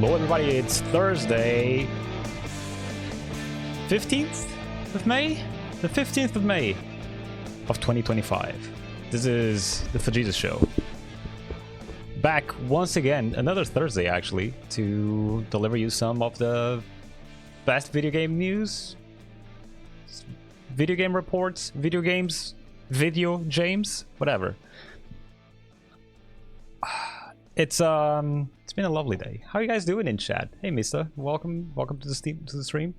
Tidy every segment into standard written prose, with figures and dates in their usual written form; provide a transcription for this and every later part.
Hello everybody, it's Thursday, 15th of May? The 15th of May of 2025. This is the Fgeitas show. Back once again, another Thursday actually, to deliver you some of the best video game news, video game reports, video games, video James, whatever. It's been a lovely day. How are you guys doing in chat? Hey Mista, welcome to the stream.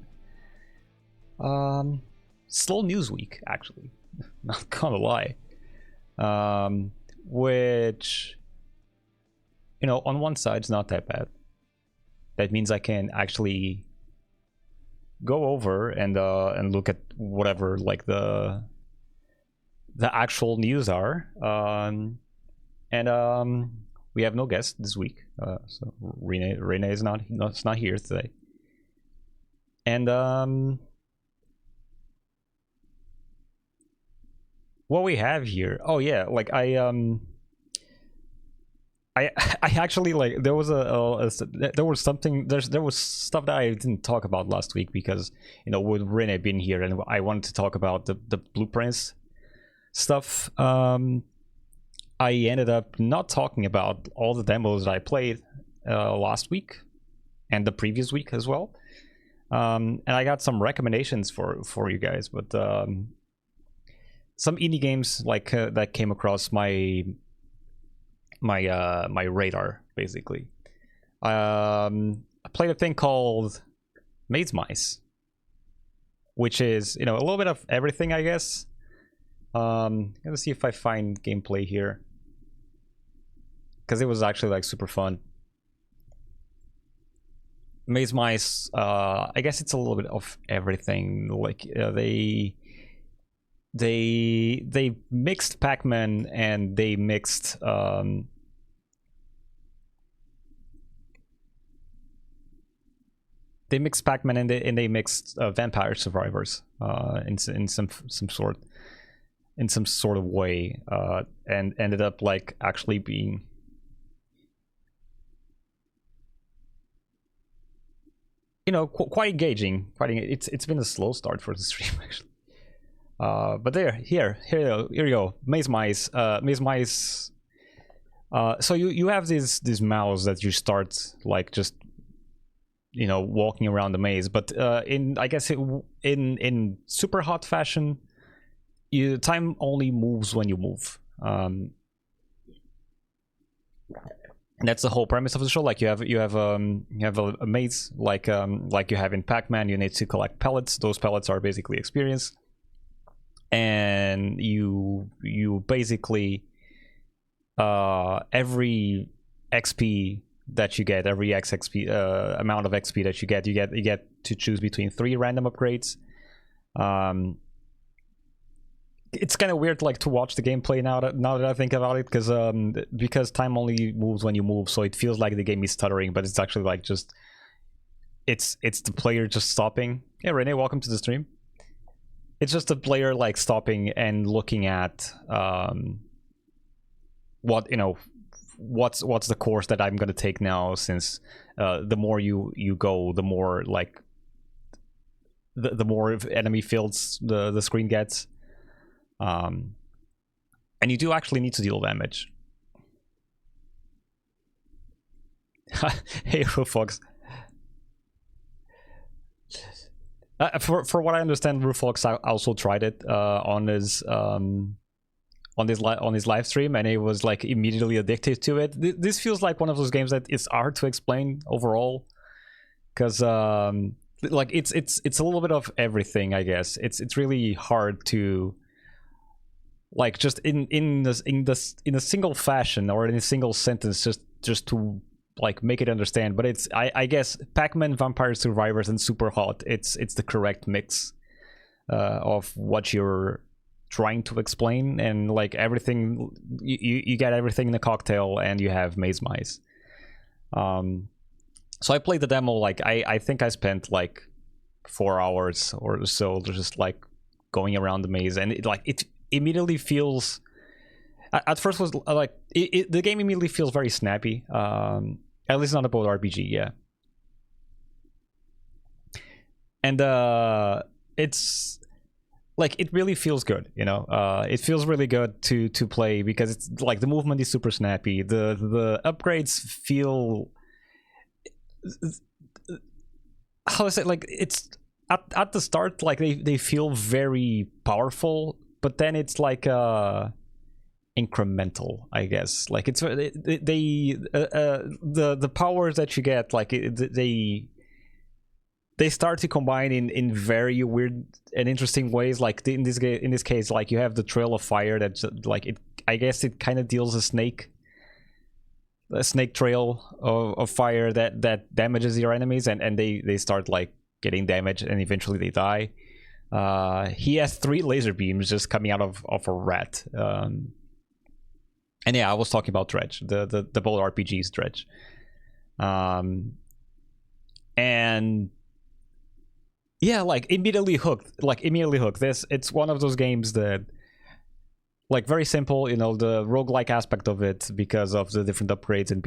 Slow news week actually, not gonna lie. Which, you know, on one side it's not that bad. That means I can actually go over and look at whatever like the actual news are. We have no guest this week, so Renee is not here today. And what we have here, oh yeah, like I actually, like, there was there was stuff that I didn't talk about last week because, you know, with Renee being here and I wanted to talk about the blueprints stuff. I ended up not talking about all the demos that I played last week and the previous week as well. And I got some recommendations for you guys, but some indie games like that came across my radar basically. I played a thing called Maze Mice, which is, you know, a little bit of everything, I guess. Let's see if I find gameplay here, because it was actually like super fun. Maze Mice, I guess it's a little bit of everything. Like they mixed Pac-Man and they mixed Pac-Man and they mixed Vampire Survivors in some sort of way, and ended up like actually being, you know, quite engaging. It's been a slow start for the stream actually. But here you go. Maze Mice. So you have this mouse that you start like just, you know, walking around the maze, but in, I guess in super hot fashion, time only moves when you move. That's the whole premise of the show. Like you have a maze like you have in Pac-Man. You need to collect pellets. Those pellets are basically experience, and you basically every XP that you get, every amount of XP that you get to choose between 3 random upgrades. It's kind of weird, like, to watch the gameplay now that I think about it, because time only moves when you move, so it feels like the game is stuttering, but it's actually like just it's the player just stopping. Yeah, Renee, welcome to the stream. It's just the player like stopping and looking at what, you know, what's the course that I'm gonna take now, since the more you go, the more like the more enemy fields the screen gets. And you do actually need to deal damage. Hey, Rufox. For what I understand, Rufox also tried it on his live stream, and he was like immediately addicted to it. This feels like one of those games that is hard to explain overall, because like it's a little bit of everything, I guess. It's really hard to, like, just in a single fashion or in a single sentence, just to like make it understand. But it's, I guess, Pac-Man, Vampire Survivors, and Super Hot, it's the correct mix of what you're trying to explain, and like everything, you get everything in a cocktail, and you have Maze Mice. So I played the demo, like I think I spent like 4 hours or so just like going around the maze, and it immediately feels, at first was like the game immediately feels very snappy, at least not a boat RPG. Yeah, and it's like it really feels good, you know. It feels really good to play because it's like the movement is super snappy. The upgrades feel, how is it, like it's at the start like they feel very powerful, but then it's like incremental, I guess. Like it's the powers that you get, like they start to combine in very weird and interesting ways. Like in this case, like you have the trail of fire that's like it. I guess it kind of deals a snake trail of fire that damages your enemies, and they start like getting damaged, and eventually they die. He has 3 laser beams just coming out of a rat. And yeah, I was talking about Dredge, the bold RPG's Dredge. And yeah, like immediately hooked. This, it's one of those games that, like, very simple, you know, the roguelike aspect of it because of the different upgrades and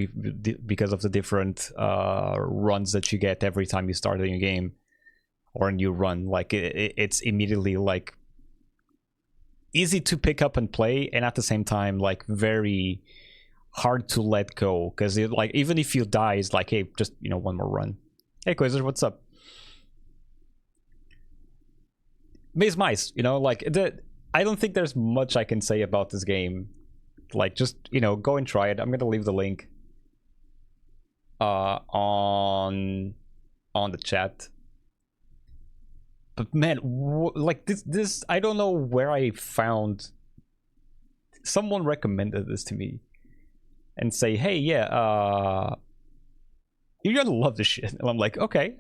because of the different runs that you get every time you start a new game or a new run. Like it's immediately like easy to pick up and play, and at the same time like very hard to let go, because like even if you die, it's like, hey, just, you know, one more run. Hey Quasar, what's up? Maze Mice, you know, like I don't think there's much I can say about this game. Like, just, you know, go and try it. I'm gonna leave the link on the chat. But man, like this I don't know where I found. Someone recommended this to me and say, hey, yeah, you're gonna love this shit. And I'm like, okay.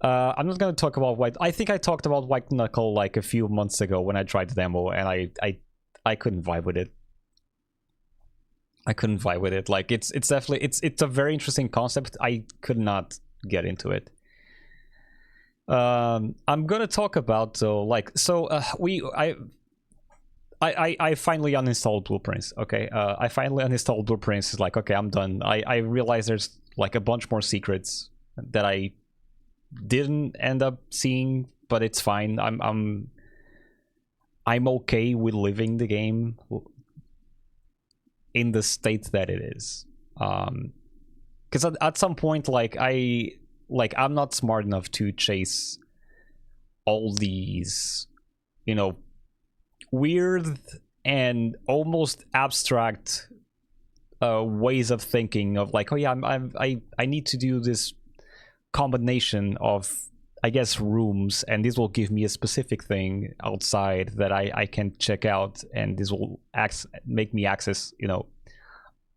I'm not gonna talk about White. I think I talked about White Knuckle like a few months ago when I tried the demo, and I couldn't vibe with it. I couldn't vibe with it. Like it's definitely it's a very interesting concept. I could not get into it. I'm gonna talk about though, like, so I finally uninstalled Blueprints. Okay, I finally uninstalled Blueprints. It's like, okay, I'm done. I realized there's like a bunch more secrets that I didn't end up seeing, but it's fine. I'm okay with living the game in the state that it is. Because at some point, like I'm not smart enough to chase all these, you know, weird and almost abstract ways of thinking of like, oh yeah, I need to do this combination of, I guess, rooms, and this will give me a specific thing outside that I can check out, and this will make me access, you know,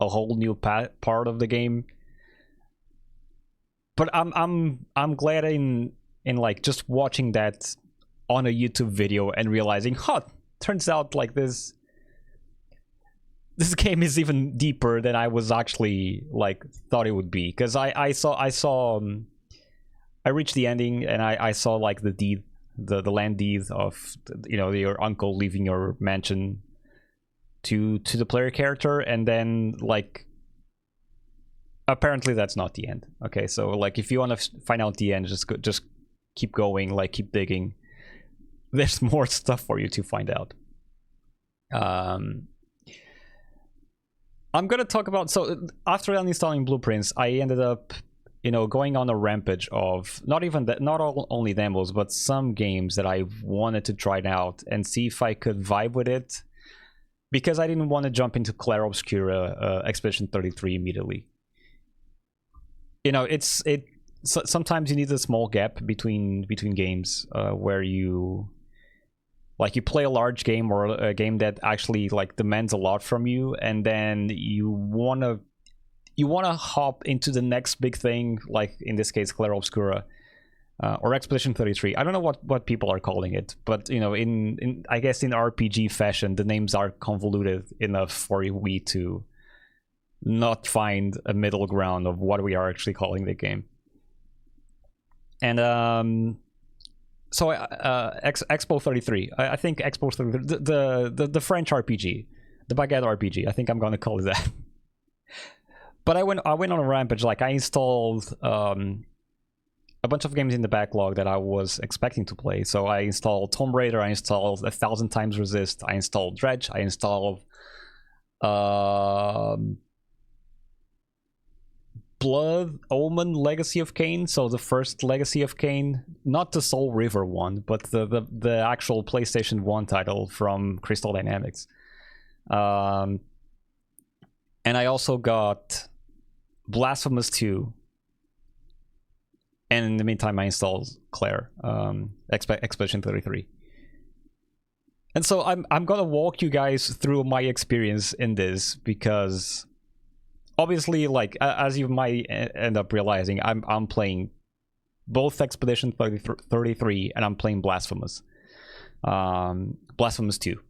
a whole new part of the game. But I'm glad in like just watching that on a YouTube video and realizing, huh, turns out like this game is even deeper than I was actually like thought it would be. Because I saw I reached the ending, and I saw like the deed, the land deed of, you know, your uncle leaving your mansion to the player character, and then like apparently that's not the end. Okay, so like if you want to find out the end, just keep going, like keep digging. There's more stuff for you to find out. I'm gonna talk about, so after uninstalling Blueprints, I ended up, you know, going on a rampage of not only demos, but some games that I wanted to try out and see if I could vibe with it, because I didn't want to jump into Clair Obscura Expedition 33 immediately. You know, sometimes you need a small gap between games where you play a large game or a game that actually like demands a lot from you, and then you wanna hop into the next big thing, like in this case Clair Obscura or Expedition 33. I don't know what people are calling it, but you know, in I guess in RPG fashion, the names are convoluted enough for we to not find a middle ground of what we are actually calling the game. And so Expo 33, I think Expo 33, the French RPG, the Baguette RPG, I think I'm gonna call it that. But I went on a rampage. Like I installed a bunch of games in the backlog that I was expecting to play. So I installed Tomb Raider, I installed 1,000 Times Resist, I installed Dredge, I installed Blood Omen Legacy of Kain. So the first Legacy of Kain, not the Soul River one, but the actual PlayStation 1 title from Crystal Dynamics. And I also got Blasphemous 2. And in the meantime, I installed Claire, Expedition 33. And so I'm gonna walk you guys through my experience in this, because obviously, like, as you might end up realizing, I'm playing both Expedition 33 and I'm playing Blasphemous. Blasphemous 2.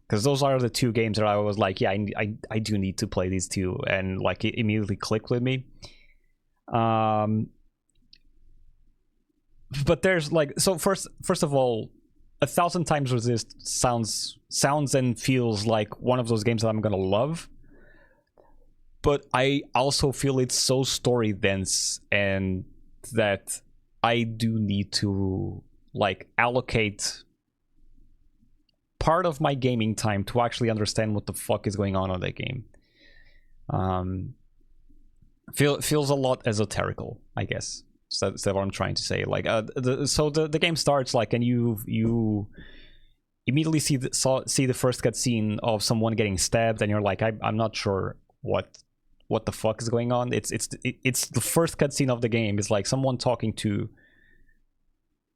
Because those are the two games that I was like, yeah, I do need to play these two, and like it immediately clicked with me. But there's like, so first of all, 1,000 Times Resist sounds and feels like one of those games that I'm gonna love. But I also feel it's so story dense, and that I do need to like allocate part of my gaming time to actually understand what the fuck is going on that game. Feels a lot esoterical, I guess. So that's what I'm trying to say. Like, so the game starts like, and you immediately see the first cutscene of someone getting stabbed, and you're like, I'm not sure what the fuck is going on. It's the first cutscene of the game. It's like someone talking to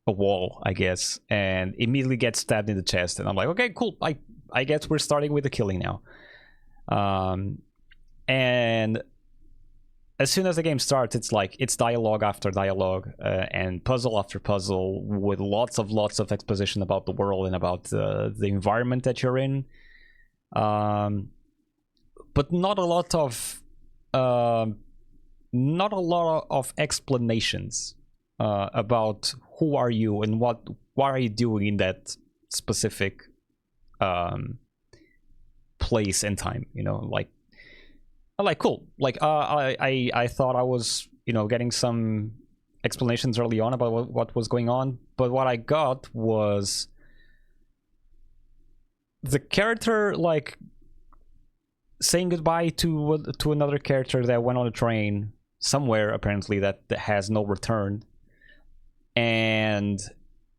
a wall, I guess, and immediately gets stabbed in the chest, and I'm like, okay, cool. I guess we're starting with the killing now. And as soon as the game starts, it's like it's dialogue after dialogue, and puzzle after puzzle, with lots of exposition about the world and about the environment that you're in, but not a lot of explanations about who are you and what are you doing in that specific place and time. You know, like cool. Like I thought I was, you know, getting some explanations early on about what was going on, but what I got was the character like saying goodbye to another character that went on a train somewhere, apparently, that has no return, and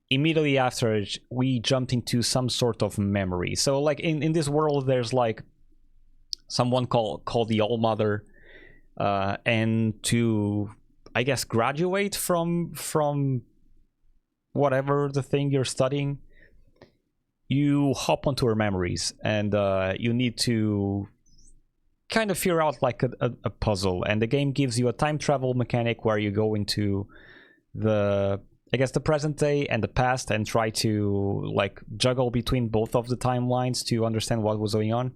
immediately after it, we jumped into some sort of memory. So like in this world, there's like someone called the All Mother, and to, I guess, graduate from whatever the thing you're studying, you hop onto her memories, and you need to kind of figure out like a puzzle. And the game gives you a time travel mechanic where you go into the present day and the past, and try to like juggle between both of the timelines to understand what was going on.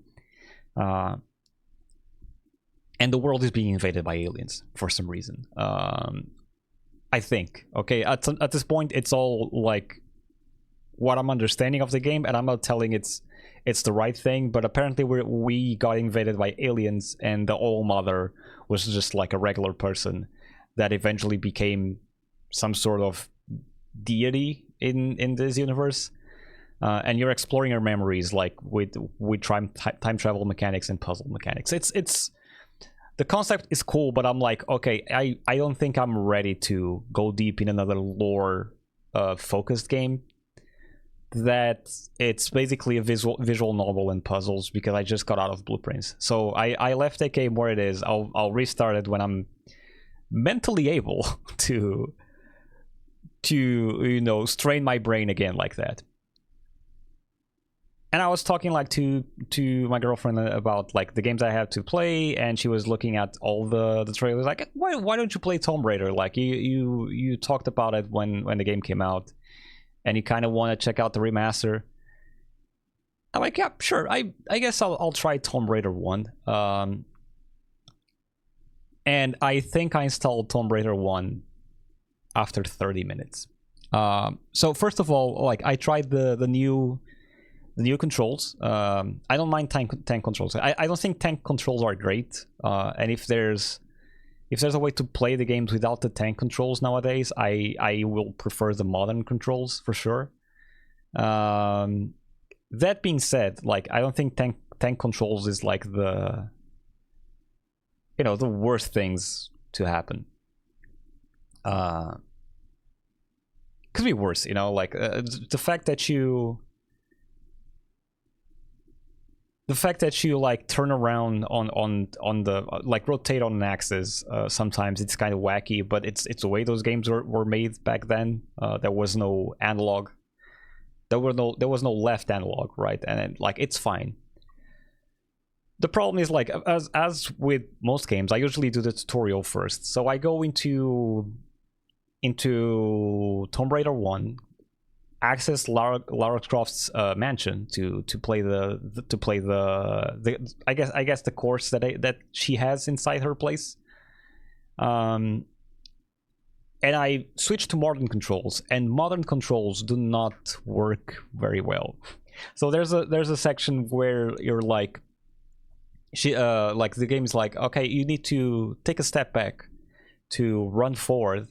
And the world is being invaded by aliens for some reason. I think. Okay, at this point, it's all like what I'm understanding of the game, and I'm not telling it's the right thing, but apparently we got invaded by aliens, and the All Mother was just like a regular person that eventually became some sort of deity in this universe. And you're exploring her memories like with time travel mechanics and puzzle mechanics. It's the concept is cool, but I'm like, okay, I don't think I'm ready to go deep in another lore focused game that it's basically a visual novel and puzzles, because I just got out of Blueprints. So I left that game where it is. I'll restart it when I'm mentally able to you know, strain my brain again like that. And I was talking like to my girlfriend about like the games I have to play, and she was looking at all the trailers, like, why don't you play Tomb Raider? Like you talked about it when the game came out, and you kind of want to check out the remaster. I'm like, yeah, sure. I guess I'll try Tomb Raider 1. And I think I installed Tomb Raider 1 after 30 minutes. So first of all, like, I tried the new controls. I don't mind tank controls. I don't think tank controls are great. And if there's if there's a way to play the games without the tank controls nowadays, I will prefer the modern controls for sure. That being said, like, I don't think tank controls is like the, you know, the worst things to happen. Could be worse, you know, like the fact that you like turn around on the like rotate on an axis, sometimes it's kind of wacky, but it's the way those games were made back then. There was no analog, there was no left analog, right? And like, it's fine. The problem is, like, as with most games, I usually do the tutorial first. So I go into Tomb Raider 1, access Lara Croft's mansion to play the I guess the course that she has inside her place. And I switch to modern controls, and modern controls do not work very well. So there's a section where you're like, like, the game is like, okay, you need to take a step back to run forward,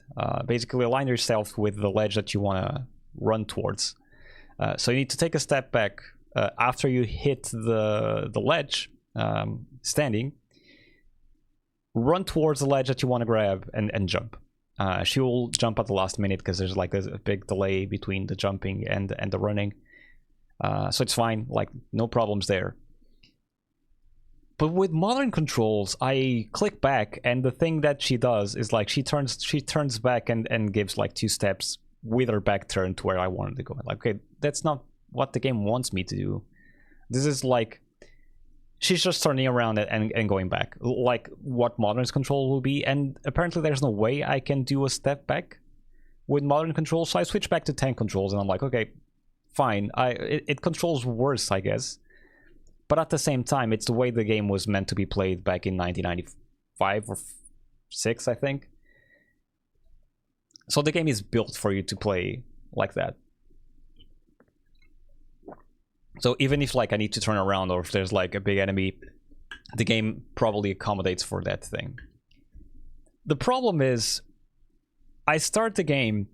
basically align yourself with the ledge that you want to run towards. So you need to take a step back after you hit the ledge, standing, run towards the ledge that you want to grab, and jump. She will jump at the last minute because there's like a big delay between the jumping and the running. So it's fine, like, no problems there. But with modern controls, I click back, and the thing that she does is, like, she turns back and gives like 2 steps with her back turned to where I wanted to go. Like, okay, that's not what the game wants me to do. This is like, she's just turning around and going back, like what modern control will be. And apparently there's no way I can do a step back with modern controls, so I switch back to tank controls, and I'm like, okay, fine. It controls worse, I guess. But at the same time, it's the way the game was meant to be played back in 1995 or 6, I think. So the game is built for you to play like that. So even if, like, I need to turn around, or if there's like a big enemy, the game probably accommodates for that thing. The problem is, I start the game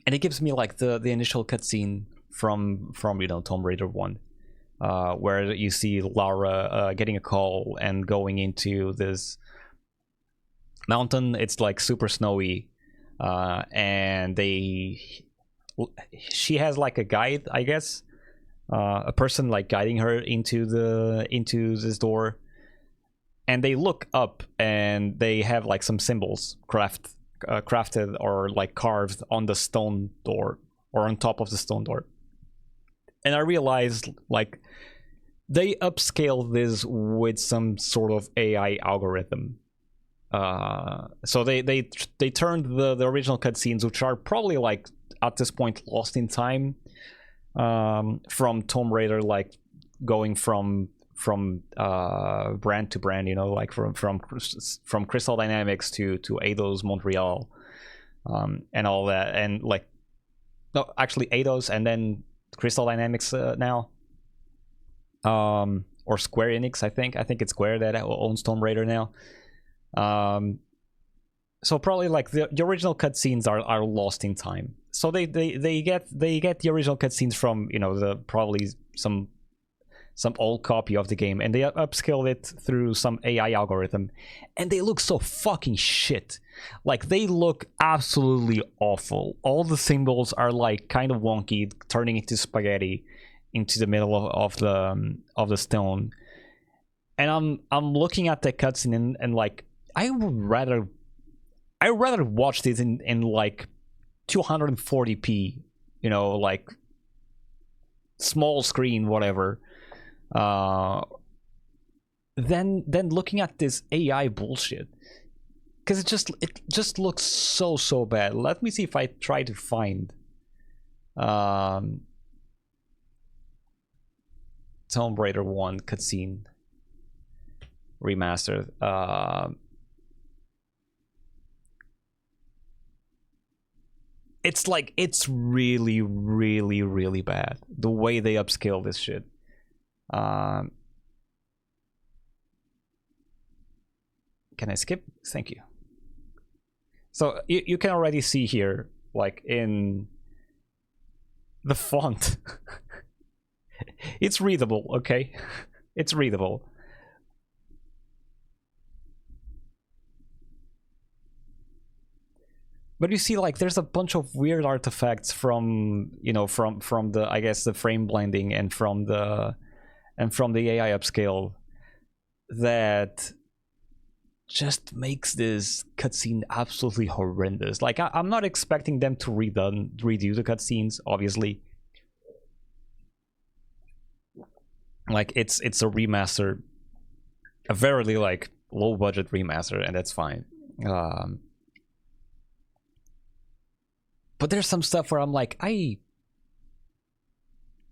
and it gives me like the initial cutscene from you know, Tomb Raider 1. Where you see Lara getting a call and going into this mountain. It's like super snowy, and she has like a guide, I guess, a person like guiding her into this door, and they look up and they have like some symbols crafted or like carved on the stone door, or on top of the stone door. And I realized, like, they upscaled this with some sort of AI algorithm. So they turned the original cutscenes, which are probably like at this point lost in time, from Tomb Raider, like going from brand to brand, you know, like from Crystal Dynamics to Eidos Montreal, and all that, and like, no, actually Eidos and then Crystal Dynamics now, or Square Enix. I think it's Square that owns Tomb Raider now. So probably like the original cutscenes are lost in time. So they get the original cutscenes from, you know, the probably some old copy of the game, and they upscale it through some AI algorithm, and they look so fucking shit. Like, they look absolutely awful. All the symbols are like kind of wonky, turning into spaghetti into the middle of the stone. And I'm looking at the cutscene and like, I would rather watch this in like 240p, you know, like small screen, whatever, than looking at this AI bullshit, because it just looks so bad. Let me see if I try to find Tomb Raider 1 cutscene remastered. It's like, it's really bad the way they upscale this shit. can I skip? Thank you. So you can already see here, like in the font, it's readable, okay? It's readable. But you see, like, there's a bunch of weird artifacts from, you know, from the, I guess, the frame blending and from the AI upscale that just makes this cutscene absolutely horrendous. Like, I'm not expecting them to redo the cutscenes, obviously. Like, it's a remaster, a very like low budget remaster, and that's fine. But there's some stuff where I'm like,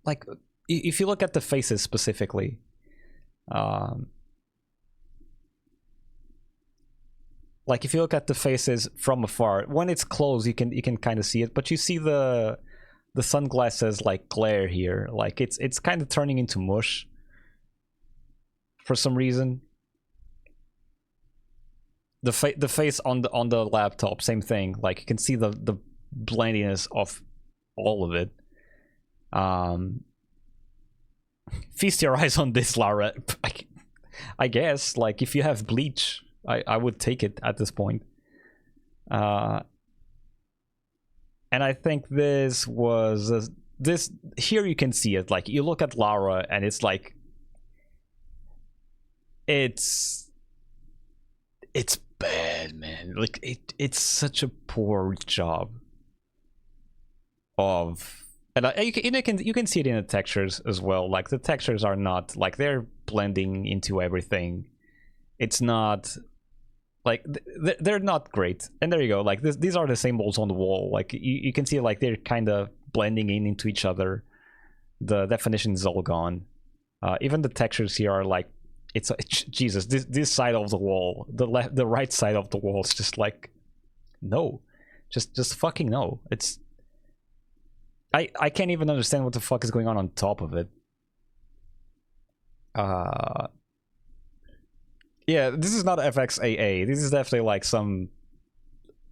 like, if you look at the faces specifically, like if you look at the faces from afar, when it's close, you can kind of see it, but you see the sunglasses like glare here, like it's kind of turning into mush for some reason. The face on the laptop, same thing. Like you can see the blendiness of all of it. Feast your eyes on this, Lara. I guess, like, if you have bleach, I would take it at this point. And I think this was this here. You can see it. Like, you look at Lara, and it's like it's bad, man. Like, it's such a poor job of, and you can see it in the textures as well. Like, the textures are not like, they're blending into everything. It's not like they're not great. And there you go. Like, these are the symbols on the wall. Like, you can see, like, they're kind of blending into each other. The definition is all gone. Even the textures here are like, it's Jesus. This side of the wall, the right side of the wall is just like, no, just fucking no. It's I can't even understand what the fuck is going on top of it. Yeah, this is not FXAA. This is definitely like some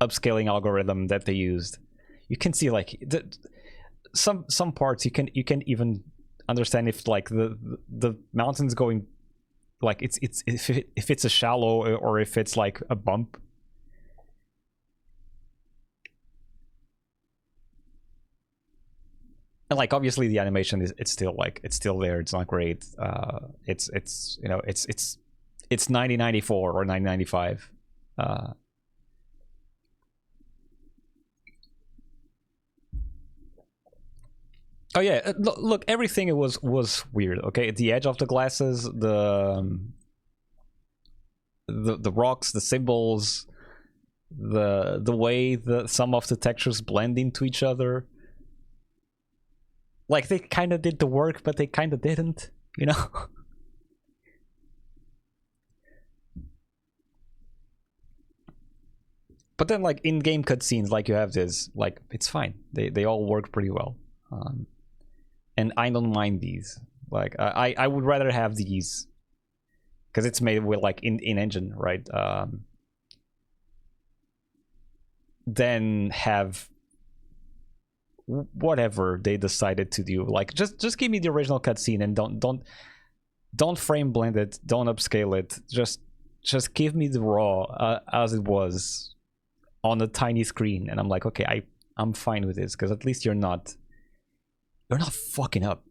upscaling algorithm that they used. You can see, like, some parts you can even understand if, like, the mountain's going, like, if it's a shallow or if it's like a bump. And, like, obviously the animation it's still there. It's not great. It's you know, it's 1994 or 1995. Oh yeah, look, everything was weird. Okay, the edge of the glasses, the rocks, the symbols, the way some of the textures blend into each other. Like, they kind of did the work, but they kind of didn't, you know? But then, like, in-game cutscenes, like, you have this, like, it's fine. They all work pretty well. And I don't mind these. Like, I would rather have these, because it's made with, like, in-engine, right? Than have whatever they decided to do. Like, just give me the original cutscene and don't frame blend it, don't upscale it. Just give me the raw as it was on a tiny screen, and I'm like, okay, I'm fine with this, because at least you're not fucking up.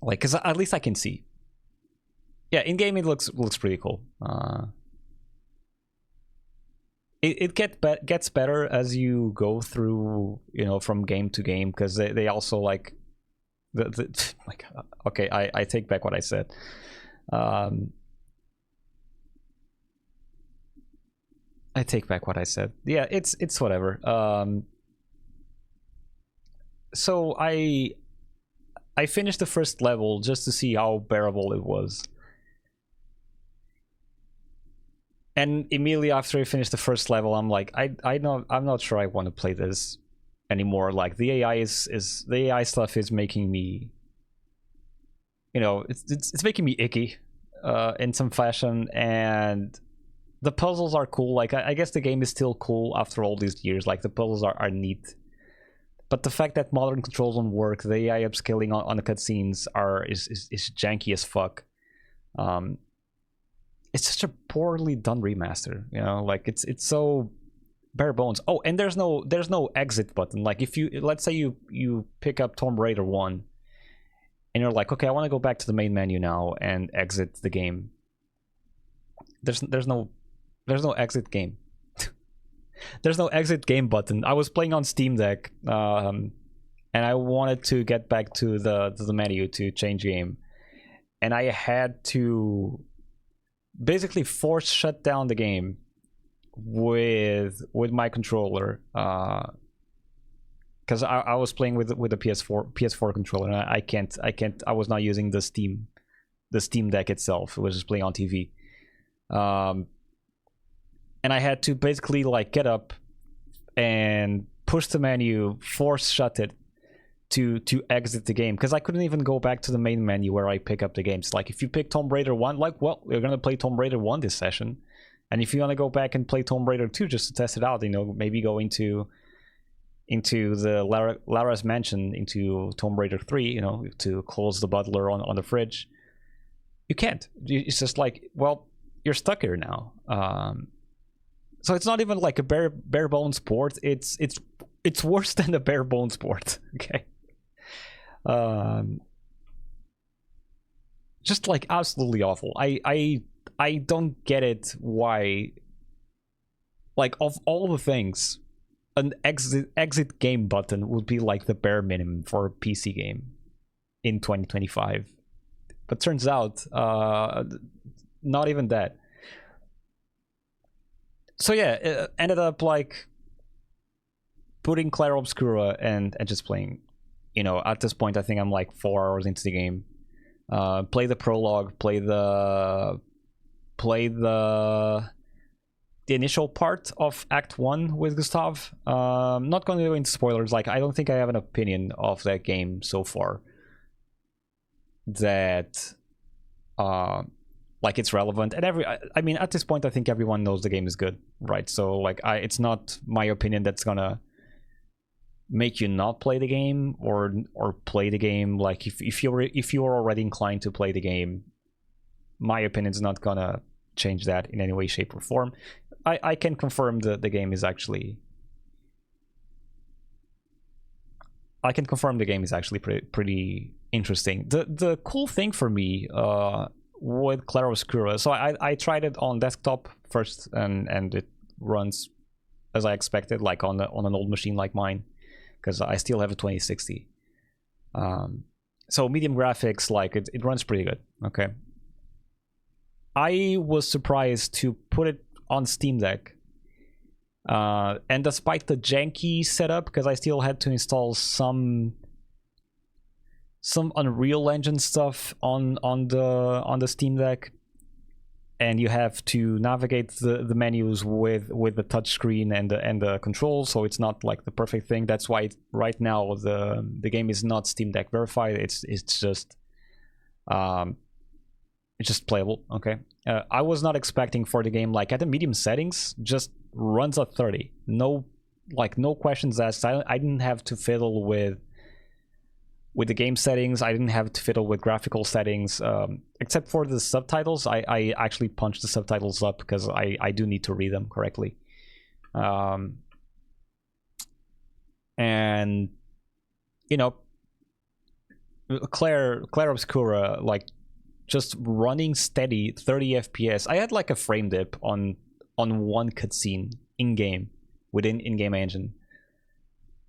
Like, because at least I can see. Yeah, in game it looks pretty cool. It gets better as you go through, you know, from game to game, because they also, like, like, okay, I take back what I said. I take back what I said. Yeah, it's whatever. So I finished the first level just to see how bearable it was. And immediately after I finished the first level, I'm like, I'm not sure I want to play this anymore. Like, the AI the AI stuff is making me, you know, it's making me icky in some fashion, and the puzzles are cool. Like I guess the game is still cool after all these years. Like the puzzles are neat. But the fact that modern controls don't work, the AI upscaling on the cutscenes is janky as fuck. It's such a poorly done remaster, you know, like it's so bare bones. Oh, and there's no exit button. Like if you, let's say you pick up Tomb Raider 1 and you're like, okay, I want to go back to the main menu now and exit the game. There's no exit game. There's no exit game button. I was playing on Steam Deck, and I wanted to get back to the menu to change game, and I had to basically force shut down the game with my controller, because I was playing with the PS4 controller, and I was not using the Steam Deck itself. It was just playing on TV. And I had to basically like get up and push the menu, force shut it to exit the game, because I couldn't even go back to the main menu where I pick up the games. Like if you pick Tomb Raider 1, like, well, you're gonna play Tomb Raider 1 this session, and if you want to go back and play Tomb Raider 2 just to test it out, you know, maybe go into the Lara's mansion, into Tomb Raider 3, you know, to close the butler on the fridge, you can't. It's just like, well, you're stuck here now. So it's not even like a bare bones port. It's worse than a bare bones port. Okay. Just like absolutely awful. I don't get it why. Like of all the things, an exit game button would be like the bare minimum for a PC game in 2025. But turns out, not even that. So yeah, it ended up like putting Clair Obscura and just playing. You know, at this point, I think I'm like 4 hours into the game. Play the prologue, play the initial part of Act 1 with Gustav. Not going to go into spoilers. Like, I don't think I have an opinion of that game so far that like it's relevant. And I mean, at this point, I think everyone knows the game is good, right? So like, it's not my opinion that's gonna make you not play the game or play the game. Like if you're already inclined to play the game, my opinion is not gonna change that in any way, shape, or form. I can confirm that the game is actually. I can confirm the game is actually pretty interesting. The cool thing for me with Clair Obscura, so I tried it on desktop first, and it runs as I expected, like on an old machine like mine, because I still have a 2060. So medium graphics, like it runs pretty good. Okay. I was surprised to put it on Steam Deck, and despite the janky setup, because I still had to install some Unreal Engine stuff on the Steam Deck, and you have to navigate the menus with the touchscreen and the controls, so it's not like the perfect thing. That's why right now the game is not Steam Deck verified. It's just playable. Okay. I was not expecting for the game, like at the medium settings, just runs at 30. No questions asked. I didn't have to fiddle with the game settings. I didn't have to fiddle with graphical settings, except for the subtitles. I actually punched the subtitles up because I do need to read them correctly. And you know, Clair Obscura, like, just running steady 30 FPS. I had like a frame dip on one cutscene in-game, within in-game engine,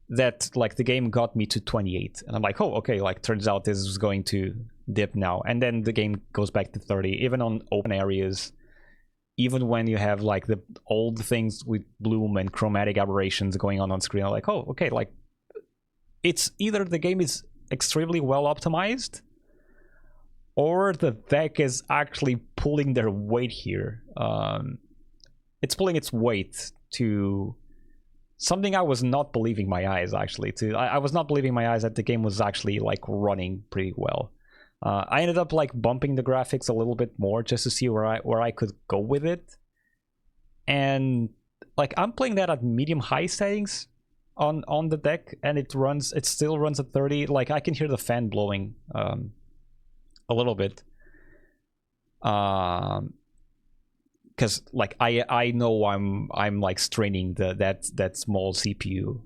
that like the game got me to 28, and I'm like, oh, okay, like turns out this is going to dip now, and then the game goes back to 30, even on open areas, even when you have like the old things with bloom and chromatic aberrations going on screen. I'm like, oh, okay, like it's either the game is extremely well optimized, or the deck is actually pulling their weight here. It's pulling its weight to something I was not believing my eyes, actually. I was not believing my eyes that the game was actually like running pretty well. I ended up like bumping the graphics a little bit more just to see where I could go with it. and like I'm playing that at medium high settings on the deck, and it still runs at 30. Like I can hear the fan blowing a little bit, because like I know I'm like straining that small CPU.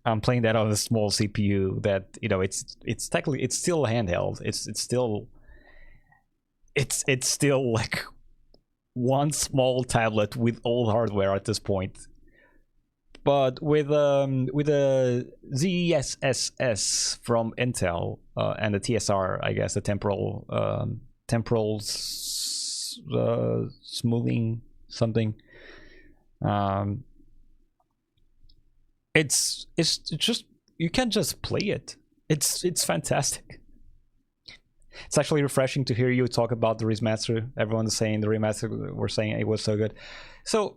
I'm playing that on a small CPU that, you know, it's technically, it's still handheld. It's still like one small tablet with old hardware at this point. But with a ZESS from Intel and the TSR, I guess, the temporal smoothing something. It's just, you can just play it. It's fantastic. It's actually refreshing to hear you talk about the remaster. Everyone's saying the remaster, we're saying it was so good. So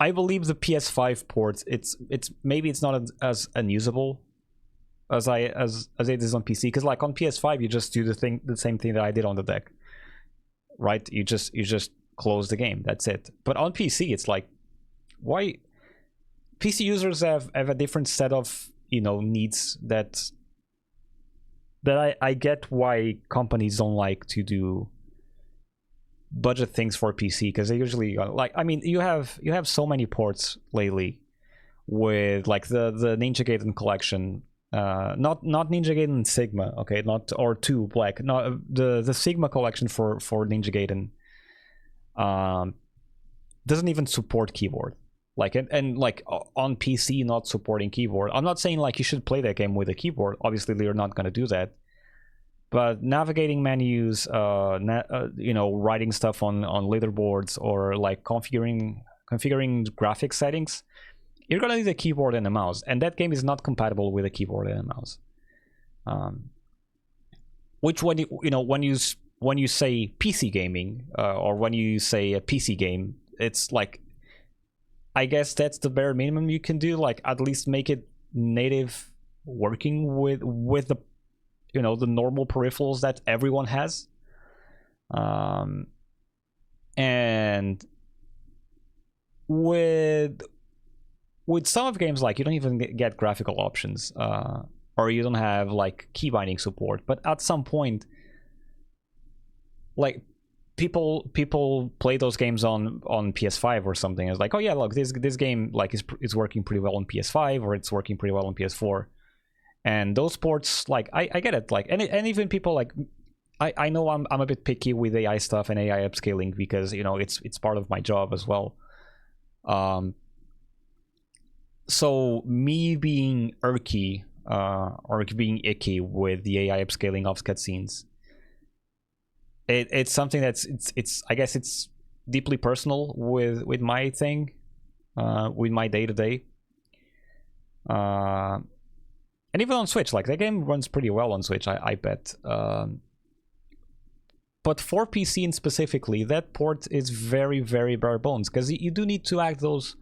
I believe the PS5 port, it's maybe it's not as unusable as it is on PC, because like on PS5 you just do the same thing that I did on the deck, right? You just close the game, that's it. But on PC it's like, why? PC users have a different set of, you know, needs that I get why companies don't like to do budget things for PC, because they usually like, I mean, you have so many ports lately with like the Ninja Gaiden collection, not Ninja Gaiden Sigma, okay, not, or 2 Black, not the Sigma collection for Ninja Gaiden doesn't even support keyboard. Like, and like on PC not supporting keyboard. I'm not saying like you should play that game with a keyboard. Obviously you're not going to do that. But navigating menus, you know, writing stuff on leaderboards, or like configuring graphic settings, you're gonna need a keyboard and a mouse, and that game is not compatible with a keyboard and a mouse. Which when when you say PC gaming, or when you say a PC game, it's like, I guess that's the bare minimum you can do. Like at least make it native, working with the, you know, the normal peripherals that everyone has. And with some of games, like you don't even get graphical options, or you don't have like key binding support. But at some point, like people play those games on PS5 or something. It's like, oh yeah, look, this game like is working pretty well on PS5, or it's working pretty well on PS4. And those ports, like I get it, like, and even people like, I know I'm a bit picky with AI stuff and AI upscaling, because, you know, it's part of my job as well. So me being irky, or being icky with the AI upscaling of cutscenes, it's something that's it's I guess it's deeply personal with my thing, with my day-to-day. And even on Switch, like that game runs pretty well on Switch, I bet. But for PC and specifically, that port is very, very bare bones, because you do need to add those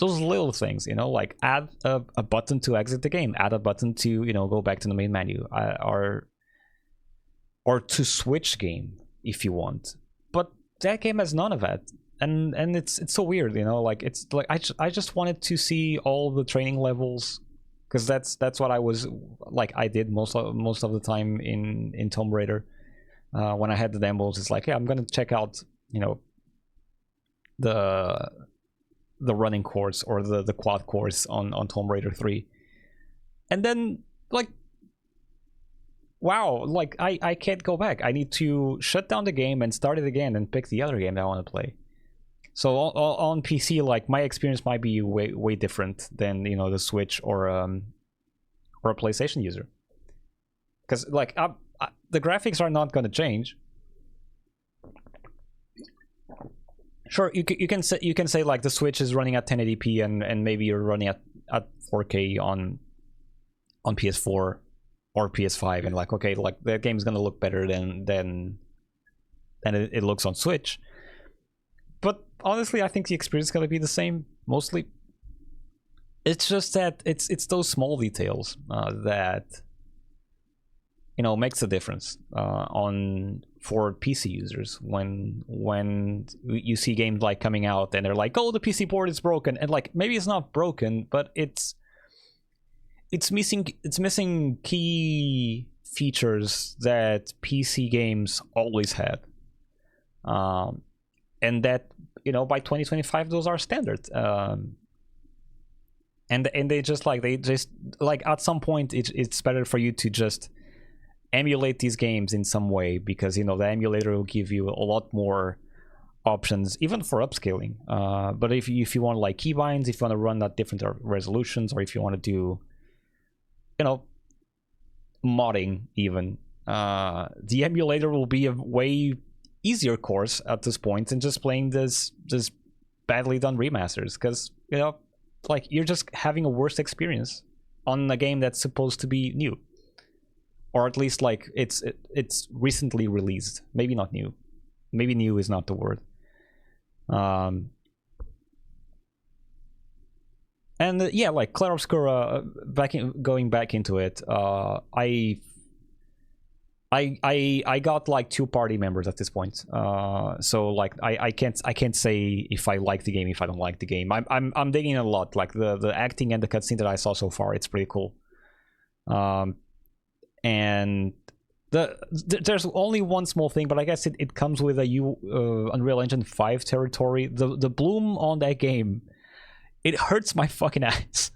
little things, you know, like add a button to exit the game, add a button to, you know, go back to the main menu, or to switch game if you want. But that game has none of that, and it's so weird, you know. Like it's like I just wanted to see all the training levels, because that's what I was like, I did most of the time in Tomb Raider. When I had the demos, it's like, yeah, I'm gonna check out, you know, the running course or the quad course on Tomb Raider 3, and then like, wow, like I can't go back. I need to shut down the game and start it again and pick the other game that I want to play. So on PC, like my experience might be way different than, you know, the Switch or a PlayStation user, because like the graphics are not going to change. Sure, you can say like the Switch is running at 1080p and maybe you're running at 4K on PS4 or PS5, and like, okay, like that game's going to look better than it looks on Switch. But honestly, I think the experience is going to be the same mostly. It's just that it's those small details that, makes a difference on for PC users when you see games like coming out and they're like, oh, the PC port is broken, and like maybe it's not broken, but it's missing key features that PC games always had, and that by 2025 those are standard. And they just at some point it's better for you to just emulate these games in some way, because the emulator will give you a lot more options even for upscaling. But if you want like keybinds, if you want to run at different resolutions, or if you want to do modding even, the emulator will be a way easier course at this point than just playing this badly done remasters, because like you're just having a worse experience on a game that's supposed to be new, or at least like it's recently released. Maybe not new. Maybe new is not the word. And yeah, like Clair Obscura, going back into it, I got like 2 party members at this point, so like I can't say if I like the game, if I don't like the game. I'm digging a lot, like the acting and the cutscene that I saw so far. It's pretty cool. And there's only one small thing, but I guess it comes with a Unreal Engine 5 territory. The bloom on that game, it hurts my fucking eyes.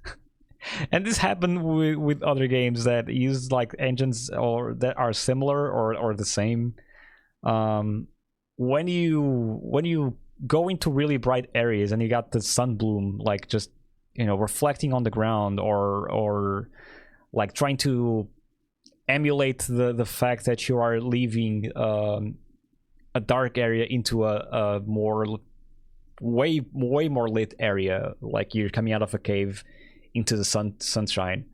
And this happened with other games that use like engines or that are similar or the same. When you go into really bright areas and you got the sun bloom like just reflecting on the ground, or like trying to emulate the fact that you are leaving a dark area into a more way more lit area, like you're coming out of a cave into the sunshine,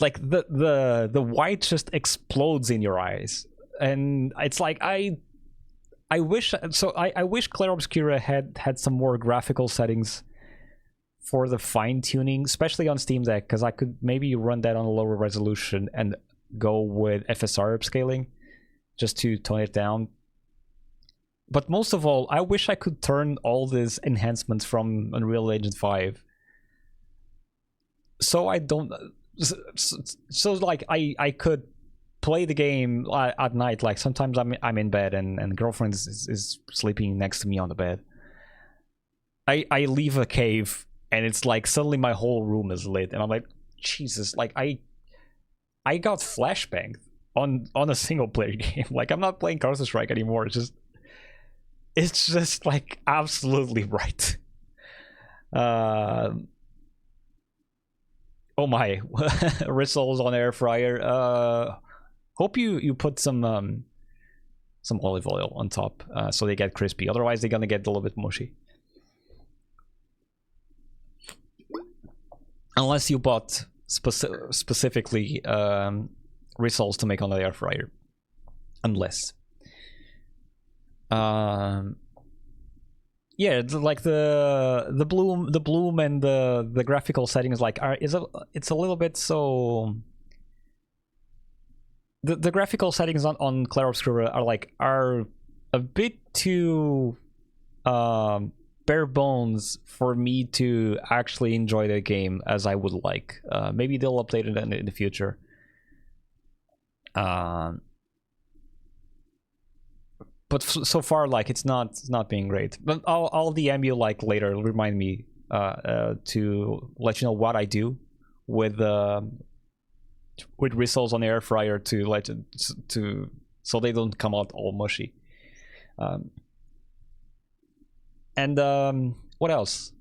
like the white just explodes in your eyes. And it's like I wish Clair Obscura had some more graphical settings for the fine tuning, especially on Steam Deck, because I could maybe run that on a lower resolution and go with FSR upscaling just to tone it down. But most of all, I wish I could turn all these enhancements from Unreal Engine 5 so I don't so like I could play the game at night. Like sometimes I'm in bed and girlfriend is sleeping next to me on the bed. I leave a cave and it's like suddenly my whole room is lit and I'm like, Jesus, like I got flashbanged on a single player game. Like I'm not playing Counter-Strike anymore. It's just like absolutely right. Oh my, rissoles on air fryer. Hope you put some olive oil on top so they get crispy. Otherwise, they're gonna get a little bit mushy. Unless you bought specifically rissoles to make on the air fryer. Unless. Yeah, like the bloom and the graphical settings like it's a little bit so. The graphical settings on Clair Obscura are a bit too bare bones for me to actually enjoy the game as I would like. Maybe they'll update it in the future. But so far, like it's not being great. But I'll DM you like later. Remind me to let you know what I do with rissoles on the air fryer to so they don't come out all mushy. And what else?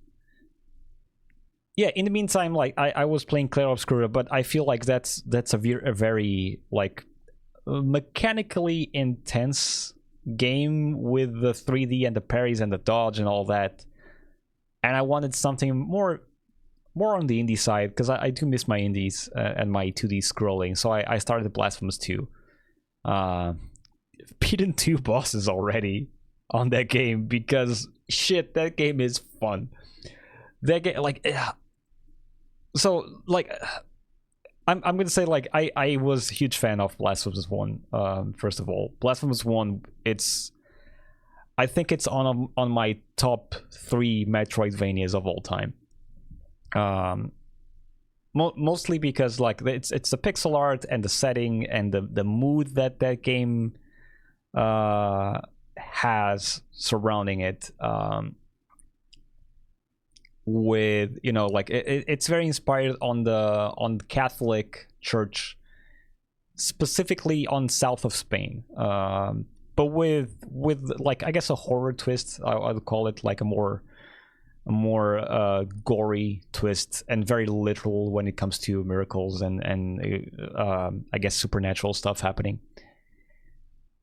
Yeah, in the meantime, like I was playing Clair Obscura, but I feel like that's a very like mechanically intense game with the 3D and the parries and the dodge and all that. And I wanted something more on the indie side, because I do miss my indies and my 2D scrolling. So I started Blasphemous 2. Beaten 2 bosses already on that game, because shit, that game is fun. That game, like, so like I'm gonna say like I was a huge fan of Blasphemous 1. First of all, Blasphemous 1, I think it's on my top 3 Metroidvanias of all time. Mostly because like it's the pixel art and the setting and the mood that game has surrounding it. With, you know, like it's very inspired on the Catholic Church, specifically on south of Spain, but with like, I guess, a horror twist. I would call it like a more gory twist, and very literal when it comes to miracles and I guess supernatural stuff happening.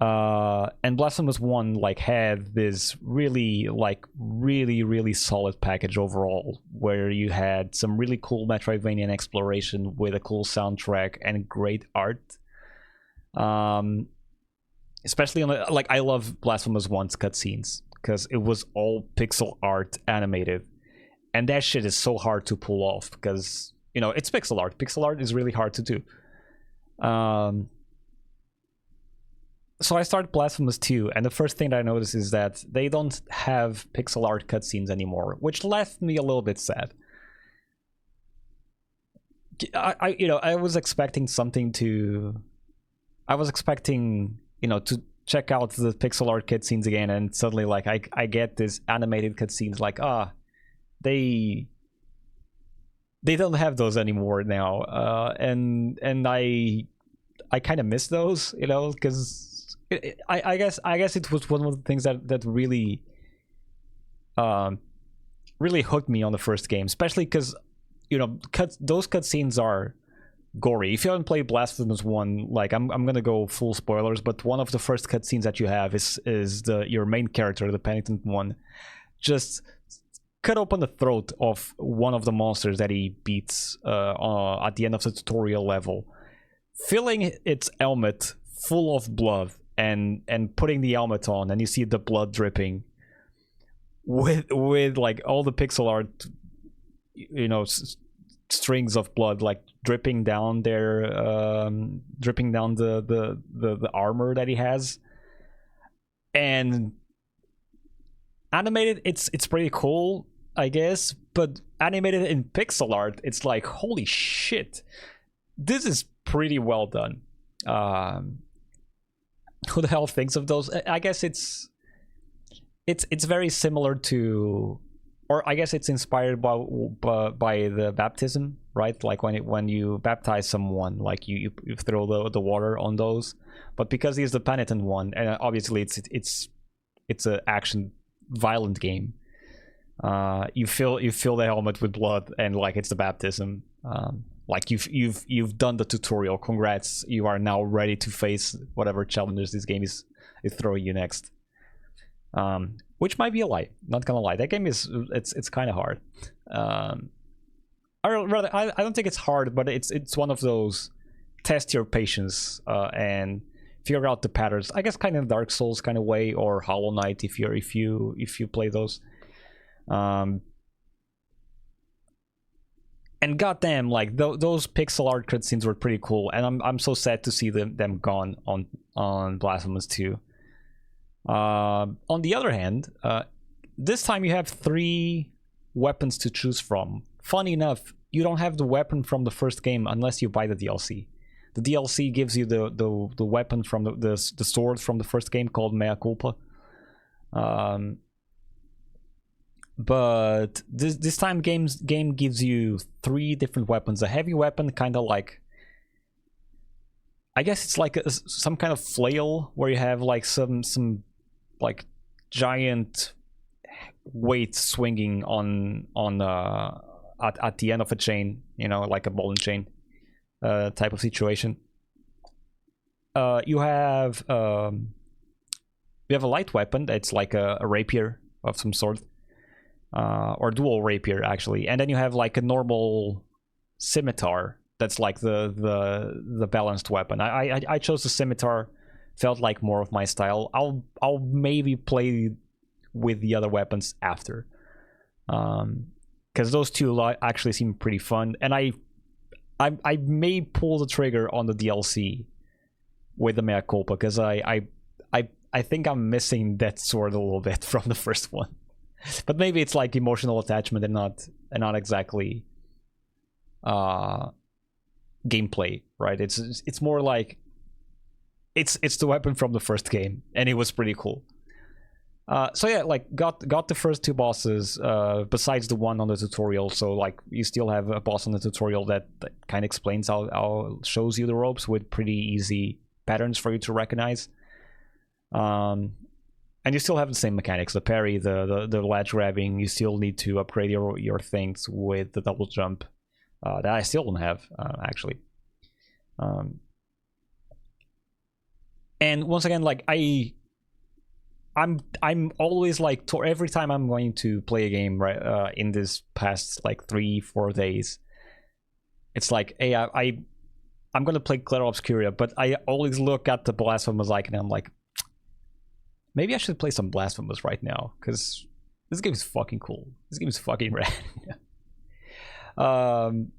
And Blasphemous 1 like had this really solid package overall, where you had some really cool Metroidvania exploration with a cool soundtrack and great art. Especially on the, like, I love Blasphemous 1's cutscenes because it was all pixel art animated, and that shit is so hard to pull off because, you know, it's pixel art. Pixel art is really hard to do. So I started Blasphemous 2, and the first thing that I noticed is that they don't have pixel art cutscenes anymore, which left me a little bit sad. I was expecting something to... I was expecting, you know, to check out the pixel art cutscenes again, and suddenly, like, I get this animated cutscenes, like, they don't have those anymore now, and I kind of miss those, you know, because I guess it was one of the things that really really hooked me on the first game, especially because, you know, those cutscenes are gory. If you haven't played Blasphemous 1, like, I'm gonna go full spoilers, but one of the first cutscenes that you have is your main character, the penitent one, just cut open the throat of one of the monsters that he beats at the end of the tutorial level, filling its helmet full of blood, and putting the helmet on, and you see the blood dripping with like all the pixel art, you know, strings of blood like dripping down there, dripping down the armor that he has. And animated, it's pretty cool, I guess, but animated in pixel art, it's like, holy shit, this is pretty well done. Who the hell thinks of those? I guess it's very similar to, or I guess it's inspired by the baptism, right? Like when you baptize someone, like you throw the water on those, but because he's the penitent one, and obviously it's a action violent game, you fill the helmet with blood, and like it's the baptism. Like you've done the tutorial. Congrats, you are now ready to face whatever challenges this game is throwing you next. Which might be a lie. Not gonna lie, that game is it's kind of hard. Or rather, I don't think it's hard, but it's one of those test your patience and figure out the patterns. I guess kind of Dark Souls kind of way, or Hollow Knight if you play those. And goddamn, like those pixel art cutscenes were pretty cool, and I'm so sad to see them gone on Blasphemous 2. On the other hand, this time you have 3 weapons to choose from. Funny enough, you don't have the weapon from the first game unless you buy the DLC. The DLC gives you the weapon from the sword from the first game called Mea Culpa. But this time game gives you 3 different weapons. A heavy weapon, kind of like, I guess it's like some kind of flail, where you have like some like giant weight swinging on at the end of a chain, you know, like a ball and chain type of situation. You have a light weapon that's like a rapier of some sort. Or dual rapier, actually, and then you have like a normal scimitar that's like the balanced weapon. I chose the scimitar, felt like more of my style. I'll maybe play with the other weapons after, because those two actually seem pretty fun, and I may pull the trigger on the DLC with the mea culpa, because I think I'm missing that sword a little bit from the first one. But maybe it's like emotional attachment and not exactly gameplay, right? It's more like it's the weapon from the first game, and it was pretty cool. So yeah, like got the first two bosses besides the one on the tutorial. So like you still have a boss on the tutorial that kind of explains how shows you the ropes with pretty easy patterns for you to recognize. And you still have the same mechanics: the parry, the ledge grabbing. You still need to upgrade your things with the double jump that I still don't have actually. And once again, like I'm always like, every time I'm going to play a game, right, in this past like 3-4 days, it's like, hey, I'm gonna play Clair Obscuria, but I always look at the Blasphemous icon and I'm like, maybe I should play some Blasphemous right now, because this game is fucking cool. This game is fucking rad. And